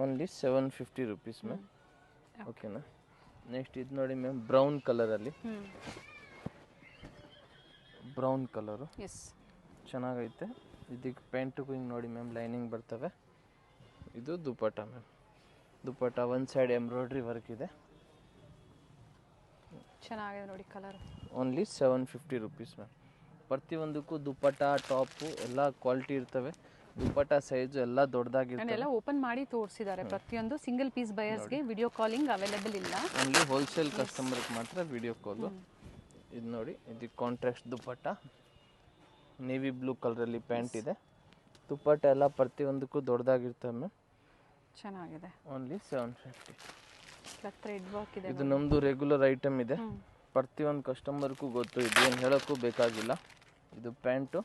Only 750 rupees ma'am. ಓಕೆನಾ. ನೆಕ್ಸ್ಟ್ ಇದು ನೋಡಿ ಮ್ಯಾಮ್ ಬ್ರೌನ್ ಕಲರಲ್ಲಿ, ಬ್ರೌನ್ ಕಲರು ಎಸ್ ಚೆನ್ನಾಗೈತೆ. ಇದಕ್ಕೆ ಪ್ಯಾಂಟಿಗೂ ಹಿಂಗೆ ನೋಡಿ ಮ್ಯಾಮ್ ಲೈನಿಂಗ್ ಬರ್ತವೆ. ಇದು ದುಪ್ಪಟ್ಟ ಮ್ಯಾಮ್. ದುಪ್ಪಟ್ಟ ಒಂದು ಸೈಡ್ ಎಂಬ್ರಾಯ್ಡ್ರಿ ವರ್ಕ್ ಇದೆ, ಚೆನ್ನಾಗಿದೆ ನೋಡಿ ಕಲರ್. Only 750 rupees ma'am. ಪ್ರತಿಯೊಂದಕ್ಕೂ ದುಪ್ಪಟ್ಟ ಟಾಪು ಎಲ್ಲ ಕ್ವಾಲಿಟಿ ಇರ್ತವೆ. ದುಪ್ಪಟ್ಟ ಸೈಜು ಎಲ್ಲ ದೊಡ್ಡದಾಗಿರ್ತವೆ. ಎಲ್ಲ ಓಪನ್ ಮಾಡಿ ತೋರಿಸಿದ್ದಾರೆ. ಪ್ರತಿಯೊಂದು ಸಿಂಗಲ್ ಪೀಸ್ ಬಯರ್ಸ್ಗೆ ವಿಡಿಯೋ ಕಾಲಿಂಗ್ ಅವೈಲೇಬಲ್ ಇಲ್ಲ, ಓನ್ಲಿ ಹೋಲ್ಸೇಲ್ ಕಸ್ಟಮರ್ಗೆ ಮಾತ್ರ ವಿಡಿಯೋ ಕಾಲು. ಇದು ನೋಡಿ ಇದಕ್ಕೆ ಕಾಂಟ್ರಾಸ್ಟ್ ದುಪ್ಪಟ್ಟ ನೇವಿ ಬ್ಲೂ ಕಲರಲ್ಲಿ ಪ್ಯಾಂಟ್ ಇದೆ. ದುಪ್ಪಟ್ಟ ಎಲ್ಲ ಪ್ರತಿಯೊಂದಕ್ಕೂ ದೊಡ್ಡದಾಗಿರ್ತವೆ ಮ್ಯಾಮ್, ಚೆನ್ನಾಗಿದೆ. ಓನ್ಲಿ 750. ಥ್ರೆಡ್ ವರ್ಕ್ ಇದೆ. ಇದು ನಮ್ಮದು ರೆಗ್ಯುಲರ್ ಐಟಮ್ ಇದೆ, ಪ್ರತಿಯೊಂದು ಕಸ್ಟಮರ್ಗೂ ಗೊತ್ತು, ಇದೇನು ಹೇಳೋಕ್ಕೂ ಬೇಕಾಗಿಲ್ಲ. ಇದು ಪ್ಯಾಂಟು,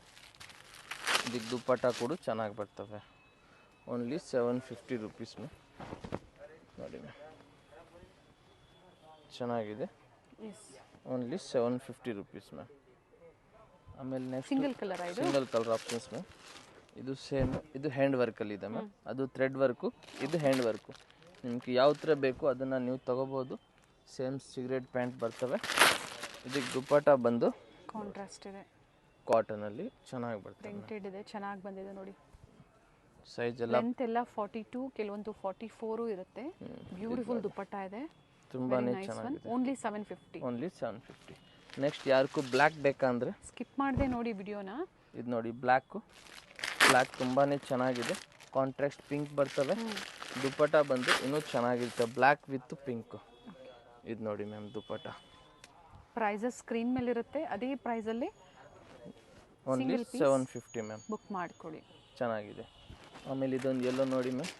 ಇದಕ್ಕೆ ದುಪ್ಪಟ್ಟ ಕೂಡ ಚೆನ್ನಾಗಿ ಬರ್ತವೆ. Only 750 rupees ma'am. ನೋಡಿ ಮ್ಯಾಮ್ ಚೆನ್ನಾಗಿದೆ, ಓನ್ಲಿ 750 ರುಪೀಸ್ ಮ್ಯಾಮ್. ಆಮೇಲೆ ನೆಕ್ಸ್ಟ್ ಸಿಂಗಲ್ ಕಲರ್ ಇದು, ಸಿಂಗಲ್ ಕಲರ್ ಆಪ್ಷನ್ಸ್ ಮ್ಯಾಮ್. ಇದು ಸೇಮ್, ಇದು ಹ್ಯಾಂಡ್ ವರ್ಕಲ್ಲಿ ಇದೆ ಮ್ಯಾಮ್. ಅದು ಥ್ರೆಡ್ ವರ್ಕು, ಇದು ಹ್ಯಾಂಡ್ ವರ್ಕು. ನಿಮ್ಗೆ ಯಾವ ಥರ ಬೇಕು ಅದನ್ನು ನೀವು ತೊಗೋಬೋದು. ಸೇಮ್ ಸಿಗರೇಟ್ ಪ್ಯಾಂಟ್ ಬರ್ತವೆ. ಇದಕ್ಕೆ ದುಪ್ಪಟ್ಟ ಬಂದು ಕಾಂಟ್ರಾಸ್ಟ್ ಇದೆ, ಕಾಟನಲ್ಲಿ ಚೆನ್ನಾಗಿ ಬರ್ತದೆ. ಪ್ರಿಂಟೆಡ್ ಇದೆ, ಚೆನ್ನಾಗಿ ಬಂದಿದೆ ನೋಡಿ. ಸೈಜ್ ಎಲ್ಲ ಲೆಂತ್ ಎಲ್ಲ 42, ಕೆಲವೊಂದು 44 ಇರುತ್ತೆ. ಬ್ಯೂಟಿಫುಲ್ ದುಪ್ಪಟ್ಟ ಇದೆ, ತುಂಬಾನೇ ಚೆನ್ನಾಗಿದೆ. ಓನ್ಲಿ 750. ಓನ್ಲಿ 750. ನೆಕ್ಸ್ಟ್ ಯಾರಿಗೂ ಬ್ಲ್ಯಾಕ್ ಬೇಕಂದ್ರೆ ಸ್ಕಿಪ್ ಮಾಡದೆ ನೋಡಿ ವಿಡಿಯೋನ. ಇದು ನೋಡಿ ಬ್ಲ್ಯಾಕ್ ತುಂಬಾನೇ ಚೆನ್ನಾಗಿದೆ. ಕಾಂಟ್ರಾಸ್ಟ್ ಪಿಂಕ್ ಬರ್ತವೆ. ದುಪ್ಪಟ್ಟ ಬಂದು ಇನ್ನೂ ಚೆನ್ನಾಗಿರುತ್ತೆ, ಬ್ಲ್ಯಾಕ್ ವಿತ್ ಪಿಂಕ್. ಇದು ನೋಡಿ ಮ್ಯಾಮ್ ದುಪ್ಪಟ್ಟ. ಪ್ರೈಸಸ್ ಸ್ಕ್ರೀನ್ ಮೇಲೆ ಇರುತ್ತೆ, ಅದೇ ಪ್ರೈಸಲ್ಲಿ ಓನ್ಲಿ 750 ಮ್ಯಾಮ್. ಬುಕ್ ಮಾಡ್ಕೊಳ್ಳಿ, ಚೆನ್ನಾಗಿದೆ. ಆಮೇಲೆ ಇದೊಂದು ಎಲ್ಲೋ ನೋಡಿ ಮ್ಯಾಮ್,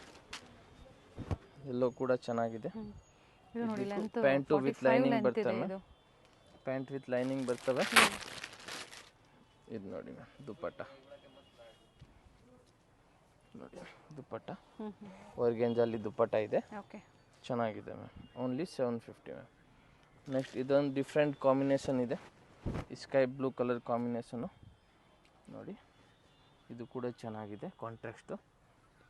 ಎಲ್ಲೋ ಕೂಡ ಚೆನ್ನಾಗಿದೆ. ಇದು ನೋಡಿ ಲೆಂತ್ ಪ್ಯಾಂಟು ವಿತ್ ಲೈನಿಂಗ್ ಬರ್ತವೆ, ಪ್ಯಾಂಟ್ ವಿತ್ ಲೈನಿಂಗ್ ಬರ್ತವೆ. ಇದು ನೋಡಿ ಮ್ಯಾಮ್ ದುಪ್ಪಟ್ಟ. ನೋಡಿ ದುಪ್ಪಟ್ಟ ವರ್ಗೆಂಜಲ್ಲಿ ದುಪ್ಪಟ್ಟ ಇದೆ, ಓಕೆ ಚೆನ್ನಾಗಿದೆ ಮ್ಯಾಮ್. Only 750 ma'am. ನೆಕ್ಸ್ಟ್ ಇದೊಂದು ಡಿಫ್ರೆಂಟ್ ಕಾಂಬಿನೇಷನ್ ಇದೆ, ಸ್ಕೈ ಬ್ಲೂ ಕಲರ್ ಕಾಂಬಿನೇಷನು ನೋಡಿ. ಇದು ಕೂಡ ಚೆನ್ನಾಗಿದೆ ಕಾಂಟ್ರಾಸ್ಟು.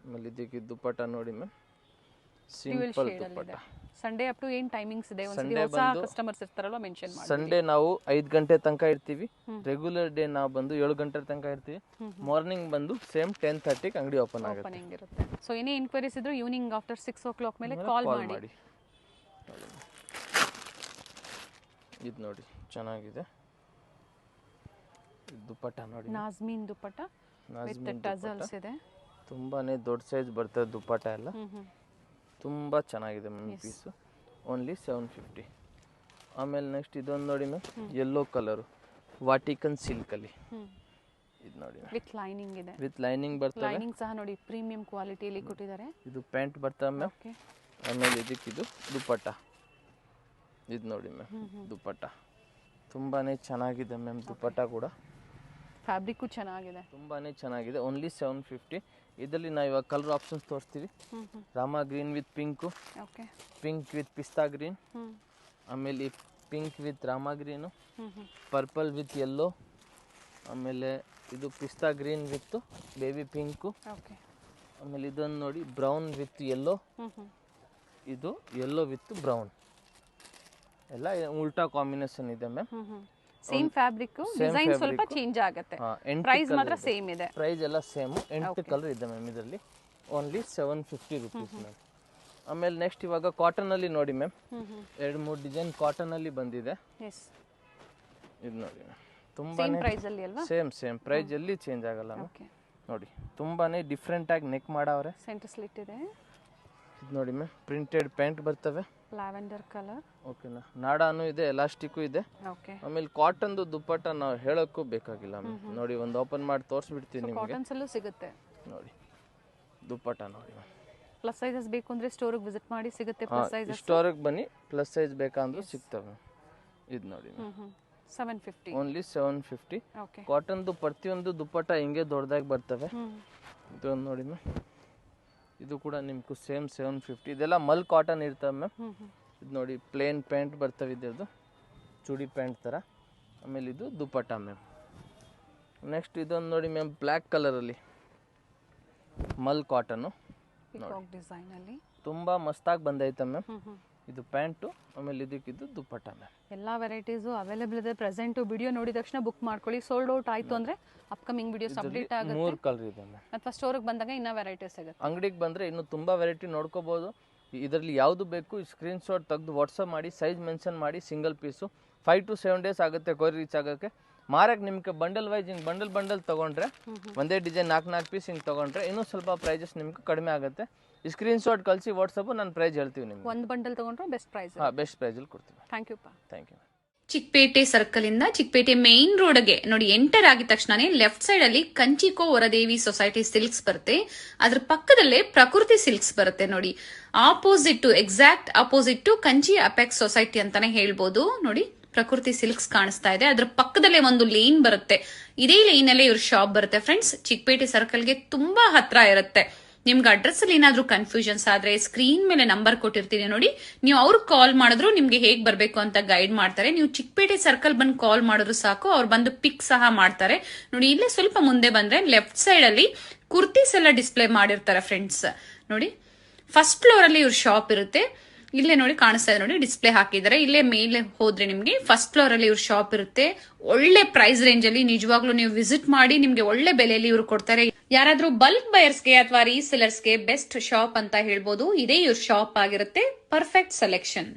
ಆಮೇಲೆ ಇದಕ್ಕೆ ದುಪ್ಪಟ್ಟ ನೋಡಿ ma'am, simple dupatta. Sunday up to ಏನು ಟೈಮಿಂಗ್ಸ್ ಇದೆ? ಸಂಡೇ ಹೊಸ ಕಸ್ಟಮರ್ಸ್ ಇರ್ತಾರಲ್ಲ ಮೆನ್ಷನ್ ಮಾಡಿ. ಸಂಡೇ ನಾವು 5 ಗಂಟೆ ತನಕ ಇರ್ತೀವಿ. ರೆಗ್ಯುಲರ್ ಡೇ ನಾವು ಬಂದು 7 ಗಂಟೆ ತನಕ ಇರ್ತೀವಿ. ಮಾರ್ನಿಂಗ್ ಬಂದು ಸೇಮ್ 10:30ಗೆ ಅಂಗಡಿ ಓಪನ್ ಇರುತ್ತೆ. ಸೊ ಏನೇ ಇನ್ಕ್ವೈರೀಸ್ ಇದ್ರು ಈವ್ನಿಂಗ್ ಆಫ್ಟರ್ 6 o'clock ಮೇಲೆ ಕಾಲ್ ಮಾಡಿ. ಇದು ನೋಡಿ ಚೆನ್ನಾಗಿದೆ ದುಪ್ಪಟ್ಟ ನೋಡಿ. ನಾಜ್ಮೀನ್ ದುಪ್ಪಟ್ಟ ವಿತ್ ಟಜಲ್ಸ್ ಇದೆ, ತುಂಬಾನೇ ದೊಡ್ಡ ಸೈಜ್ ಬರ್ತದೆ ದುಪ್ಪಟ್ಟ ಎಲ್ಲ. ತುಂಬ ಚೆನ್ನಾಗಿದೆ ಮ್ಯಾಮ್ ಪೀಸು. ಓನ್ಲಿ 750. ಆಮೇಲೆ ನೆಕ್ಸ್ಟ್ ಇದೊಂದು ನೋಡಿ ಮ್ಯಾಮ್, ಯೆಲ್ಲೋ ಕಲರು ವಾಟಿಕನ್ ಸಿಲ್ಕಲ್ಲಿ. ಇದು ನೋಡಿ ವಿತ್ ಲೈನಿಂಗ್ ಇದೆ, ವಿತ್ ಲೈನಿಂಗ್ ಬರ್ತದೆ. ಲೈನಿಂಗ್ ಸಹ ನೋಡಿ ಪ್ರೀಮಿಯಂ ಕ್ವಾಲಿಟಿಯಲ್ಲಿ ಕೊಟ್ಟಿದ್ದಾರೆ. ಇದು ಪ್ಯಾಂಟ್ ಬರ್ತವೆ ಮ್ಯಾಮ್. ಆಮೇಲೆ ಇದಕ್ಕೆ ಇದು ದುಪ್ಪಟ್ಟ. ಇದು ನೋಡಿ ಮ್ಯಾಮ್ ದುಪ್ಪಟ್ಟ ತುಂಬಾನೇ ಚೆನ್ನಾಗಿದೆ ಮ್ಯಾಮ್. ದುಪ್ಪಟ್ಟ ಕೂಡ ಫ್ಯಾಬ್ರಿಕ್ಕು ಚೆನ್ನಾಗಿದೆ, ತುಂಬಾನೇ ಚೆನ್ನಾಗಿದೆ. ಓನ್ಲಿ 750. ಇದರಲ್ಲಿ ನಾವು ಇವಾಗ ಕಲರ್ ಆಪ್ಷನ್ಸ್ ತೋರಿಸ್ತೀವಿ. Rama green with pink, pink with ಪಿಸ್ತಾ ಗ್ರೀನ್, ಆಮೇಲೆ pink with Rama green, purple with yellow, ಆಮೇಲೆ ಇದು ಪಿಸ್ತಾ ಗ್ರೀನ್ ವಿತ್ ಬೇಬಿ ಪಿಂಕು, ಆಮೇಲೆ ಇದೊಂದು ನೋಡಿ ಬ್ರೌನ್ ವಿತ್ ಯೆಲ್ಲೋ, ಇದು ಯೆಲ್ಲೋ ವಿತ್ ಬ್ರೌನ್. ಎಲ್ಲ ಉಲ್ಟಾ ಕಾಂಬಿನೇಷನ್ ಇದೆ ಮ್ಯಾಮ್. ಸೇಮ್ ಫ್ಯಾಬ್ರಿಕ್, ಡಿಸೈನ್ ಸ್ವಲ್ಪ ಚೇಂಜ್ ಆಗುತ್ತೆ, ಪ್ರೈಸ್ ಮಾತ್ರ ಸೇಮ್ ಇದೆ. ಪ್ರೈಸ್ ಎಲ್ಲ ಸೇಮ್. 8 ಕಲರ್ ಇದೆ ಮ್ಯಾಮ್ ಇದರಲ್ಲಿ. Only 750 rupees ma'am. ಆಮೇಲೆ ನೆಕ್ಸ್ಟ್ ಇವಾಗ ಕಾಟನ್ ಅಲ್ಲಿ ನೋಡಿ ಮ್ಯಾಮ್, 2-3 ಡಿಸೈನ್ ಕಾಟನ್ ಅಲ್ಲಿ ಬಂದಿದೆ. ಇದು ನೋಡಿ ಮ್ಯಾಮ್, ತುಂಬಾನೇ ಸೇಮ್ ಪ್ರೈಸ್ ಎಲ್ಲಿ ಚೇಂಜ್ ಆಗಲ್ಲ ಮ್ಯಾಮ್. ನೋಡಿ ತುಂಬಾನೇ ಡಿಫ್ರೆಂಟ್ ಆಗಿ ನೆಕ್ ಮಾಡವ್ರೆ. ಸೆಂಟರ್ ಸ್ಲಿಟ್ ಇದೆ. ಇದು ನೋಡಿ ಮ್ಯಾಮ್, ಪ್ರಿಂಟೆಡ್ ಪ್ಯಾಂಟ್ ಬರ್ತವೆ, ಲ್ಯಾವೆಂಡರ್ ಕಲರ್. ಓಕೆನಾ, ನಾಡಾನು ಇದೆ, ಎಲಾಸ್ಟಿಕ್ಕು ಇದೆ. ಆಮೇಲೆ ಕಾಟನ್ದು ದುಪ್ಪಟ್ಟ ನಾವು ಹೇಳೋಕ್ಕೂ ಬೇಕಾಗಿಲ್ಲ ಮ್ಯಾಮ್. ನೋಡಿ ಒಂದು ಓಪನ್ ಮಾಡಿ ತೋರಿಸ್ಬಿಡ್ತೀನಿ ನಿಮಗೆ. ಕಾಟನ್ಸ್ ಅಲ್ಲೂ ಸಿಗುತ್ತೆ ನೋಡಿ ದುಪ್ಪಟ್ಟ ನೋಡಿ ಮ್ಯಾಮ್. ಪ್ಲಸ್ ಸೈಜಸ್ ಬೇಕು ಅಂದ್ರೆ ಸ್ಟೋರಿಗೆ ವಿಸಿಟ್ ಮಾಡಿ ಸಿಗುತ್ತೆ. ಪ್ಲಸ್ ಸೈಜ್ ಸ್ಟೋರಿಗೆ ಬನ್ನಿ, ಪ್ಲಸ್ ಸೈಜ್ ಬೇಕಂದ್ರೂ ಸಿಗ್ತವೆ. ಇದು ನೋಡಿ 750. ಓನ್ಲಿ 750. ಕಾಟನ್ದು ಪ್ರತಿಯೊಂದು ದುಪ್ಪಟ್ಟ ಹಿಂಗೆ ದೊಡ್ಡದಾಗಿ ಬರ್ತವೆ. ಇದೊಂದು ನೋಡಿ ಮ್ಯಾಮ್, ಇದು ಕೂಡ ನಿಮ್ಗೂ ಸೇಮ್ 750. ಇದೆಲ್ಲ ಮಲ್ ಕಾಟನ್ ಇರ್ತವೆ ಮ್ಯಾಮ್. ಇದು ನೋಡಿ ಪ್ಲೇನ್ ಪ್ಯಾಂಟ್ ಬರ್ತವೆ, ಇದ್ರದ್ದು ಚೂಡಿ ಪ್ಯಾಂಟ್ ಥರ. ಆಮೇಲೆ ಇದು ದುಪ್ಪಟ್ಟ ಮ್ಯಾಮ್. ನೆಕ್ಸ್ಟ್ ಇದೊಂದು ನೋಡಿ ಮ್ಯಾಮ್, ಬ್ಲ್ಯಾಕ್ ಕಲರಲ್ಲಿ ಮಲ್ ಕಾಟನು ಡಿಸೈನ್ ಅಲ್ಲಿ ತುಂಬ ಮಸ್ತಾಗಿ ಬಂದೈತೆ ಮ್ಯಾಮ್. ಇದು ಪ್ಯಾಂಟು, ಆಮೇಲೆ ಇದಕ್ಕಿದ್ದು ದುಪ್ಪಟ್ಟ ಮ್ಯಾಮ್. ಎಲ್ಲ ವೆರೈಟೀಸು ಅವೈಲೇಬಲ್ ಇದೆ. ಪ್ರೆಸೆಂಟು ವಿಡಿಯೋ ನೋಡಿದ ತಕ್ಷಣ ಬುಕ್ ಮಾಡ್ಕೊಳ್ಳಿ. ಸೋಲ್ಡ್ ಔಟ್ ಆಯಿತು ಅಂದರೆ ಅಪ್ಕಮಿಂಗ್ ವಿಡಿಯೋಸ್ ಅಪ್ಡೇಟ್ ಆಗುತ್ತೆ. 3 ಕಲರ್ ಇದೆ ಮ್ಯಾಮ್. ಅಥವಾ ಸ್ಟೋರಿಗೆ ಬಂದಾಗ ಇನ್ನೂ ವೆರೈಟೀಸ್ ಸಿಗುತ್ತೆ. ಅಂಗಡಿಗೆ ಬಂದರೆ ಇನ್ನೂ ತುಂಬ ವೆರೈಟಿ ನೋಡ್ಕೋಬೋದು. ಇದರಲ್ಲಿ ಯಾವುದು ಬೇಕು ಸ್ಕ್ರೀನ್ಶಾಟ್ ತೆಗೆದು ವಾಟ್ಸಪ್ ಮಾಡಿ, ಸೈಜ್ ಮೆನ್ಷನ್ ಮಾಡಿ. ಸಿಂಗಲ್ ಪೀಸು 5 to 7 days ಆಗುತ್ತೆ ಕೊರಿಯರ್ ರೀಚ್ ಆಗೋಕ್ಕೆ. ಮಾರಕ್ಕೆ ನಿಮಗೆ ಬಂಡಲ್ ವೈಸ್ ಹಿಂಗೆ ಬಂಡಲ್ ತೊಗೊಂಡ್ರೆ, ಒಂದೇ ಡಿಸೈನ್ 4 ಪೀಸ್ ಹಿಂಗೆ ತೊಗೊಂಡ್ರೆ ಇನ್ನೂ ಸ್ವಲ್ಪ ಪ್ರೈಸಸ್ ನಿಮ್ಗೆ ಕಡಿಮೆ ಆಗುತ್ತೆ. ಸ್ಕ್ರೀನ್ಶಾಟ್ ಕಳಿಸಿ ವಾಟ್ಸಪ್ಪು, ನಾನು ಪ್ರೈಸ್ ಹೇಳ್ತೀವಿ ನಿಮ್ಗೆ. ಒಂದು ಬಂಡಲ್ ತೊಗೊಂಡ್ರೆ ಬೆಸ್ಟ್ ಪ್ರೈಸ್. ಬೆಸ್ಟ್ ಪ್ರೈಸಲ್ಲಿ ಕೊಡ್ತೀವಿ. Thank you. ಚಿಕ್ಕಪೇಟೆ ಸರ್ಕಲ್ ಇಂದ ಚಿಕ್ಕಪೇಟೆ ಮೇನ್ ರೋಡ್ಗೆ ನೋಡಿ ಎಂಟರ್ ಆಗಿದ ತಕ್ಷಣನೇ ಲೆಫ್ಟ್ ಸೈಡ್ ಅಲ್ಲಿ ಕಂಚಿಕೋ ವರದೇವಿ ಸೊಸೈಟಿ ಸಿಲ್ಕ್ಸ್ ಬರುತ್ತೆ. ಅದ್ರ ಪಕ್ಕದಲ್ಲೇ ಪ್ರಕೃತಿ ಸಿಲ್ಕ್ಸ್ ಬರುತ್ತೆ ನೋಡಿ. Exact opposite to Kanchi apex society ಅಂತಾನೆ ಹೇಳ್ಬೋದು. ನೋಡಿ ಪ್ರಕೃತಿ ಸಿಲ್ಕ್ಸ್ ಕಾಣಿಸ್ತಾ ಇದೆ. ಅದ್ರ ಪಕ್ಕದಲ್ಲೇ ಒಂದು ಲೇನ್ ಬರುತ್ತೆ. ಇದೇ ಲೇನ್ ಅಲ್ಲೇ ಇವ್ರ ಶಾಪ್ ಬರುತ್ತೆ ಫ್ರೆಂಡ್ಸ್. ಚಿಕ್ಕಪೇಟೆ ಸರ್ಕಲ್ಗೆ ತುಂಬಾ ಹತ್ರ ಇರುತ್ತೆ. ನಿಮ್ಗೆ ಅಡ್ರೆಸ್ ಅಲ್ಲಿ ಏನಾದ್ರೂ ಕನ್ಫ್ಯೂಷನ್ಸ್ ಆದ್ರೆ ಸ್ಕ್ರೀನ್ ಮೇಲೆ ನಂಬರ್ ಕೊಟ್ಟಿರ್ತೀನಿ ನೋಡಿ, ನೀವು ಅವ್ರಿಗೆ ಕಾಲ್ ಮಾಡಿದ್ರು ನಿಮ್ಗೆ ಹೇಗ್ ಬರ್ಬೇಕು ಅಂತ ಗೈಡ್ ಮಾಡ್ತಾರೆ. ನೀವು ಚಿಕ್ಕಪೇಟೆ ಸರ್ಕಲ್ ಬಂದು ಕಾಲ್ ಮಾಡಿದ್ರು ಸಾಕು, ಅವ್ರು ಬಂದು ಪಿಕ್ ಸಹ ಮಾಡ್ತಾರೆ. ನೋಡಿ ಇಲ್ಲೇ ಸ್ವಲ್ಪ ಮುಂದೆ ಬಂದ್ರೆ ಲೆಫ್ಟ್ ಸೈಡ್ ಅಲ್ಲಿ ಕುರ್ತೀಸ್ ಎಲ್ಲ ಡಿಸ್ಪ್ಲೇ ಮಾಡಿರ್ತಾರೆ ಫ್ರೆಂಡ್ಸ್. ನೋಡಿ ಫಸ್ಟ್ ಫ್ಲೋರ್ ಅಲ್ಲಿ ಇವ್ರ ಶಾಪ್ ಇರುತ್ತೆ. ಇಲ್ಲೇ ನೋಡಿ ಕಾಣಿಸ್ತಾ ಇದೆ ನೋಡಿ, ಡಿಸ್ಪ್ಲೇ ಹಾಕಿದ್ದಾರೆ. ಇಲ್ಲೇ ಮೇಲೆ ಹೋದ್ರೆ ನಿಮ್ಗೆ ಫಸ್ಟ್ ಫ್ಲೋರ್ ಅಲ್ಲಿ ಇವ್ರ ಶಾಪ್ ಇರುತ್ತೆ. ಒಳ್ಳೆ ಪ್ರೈಸ್ ರೇಂಜ್ ಅಲ್ಲಿ ನಿಜವಾಗ್ಲೂ ನೀವು ವಿಸಿಟ್ ಮಾಡಿ, ನಿಮ್ಗೆ ಒಳ್ಳೆ ಬೆಲೆಯಲ್ಲಿ ಇವ್ರು ಕೊಡ್ತಾರೆ. ಯಾರಾದ್ರೂ ಬಲ್ಕ್ ಬಯರ್ಸ್ಗೆ ಅಥವಾ ರೀಸೆಲರ್ಸ್ಗೆ ಬೆಸ್ಟ್ ಶಾಪ್ ಅಂತ ಹೇಳ್ಬೋದು. ಇದೇ ಇವ್ರ ಶಾಪ್ ಆಗಿರುತ್ತೆ. Perfect selection.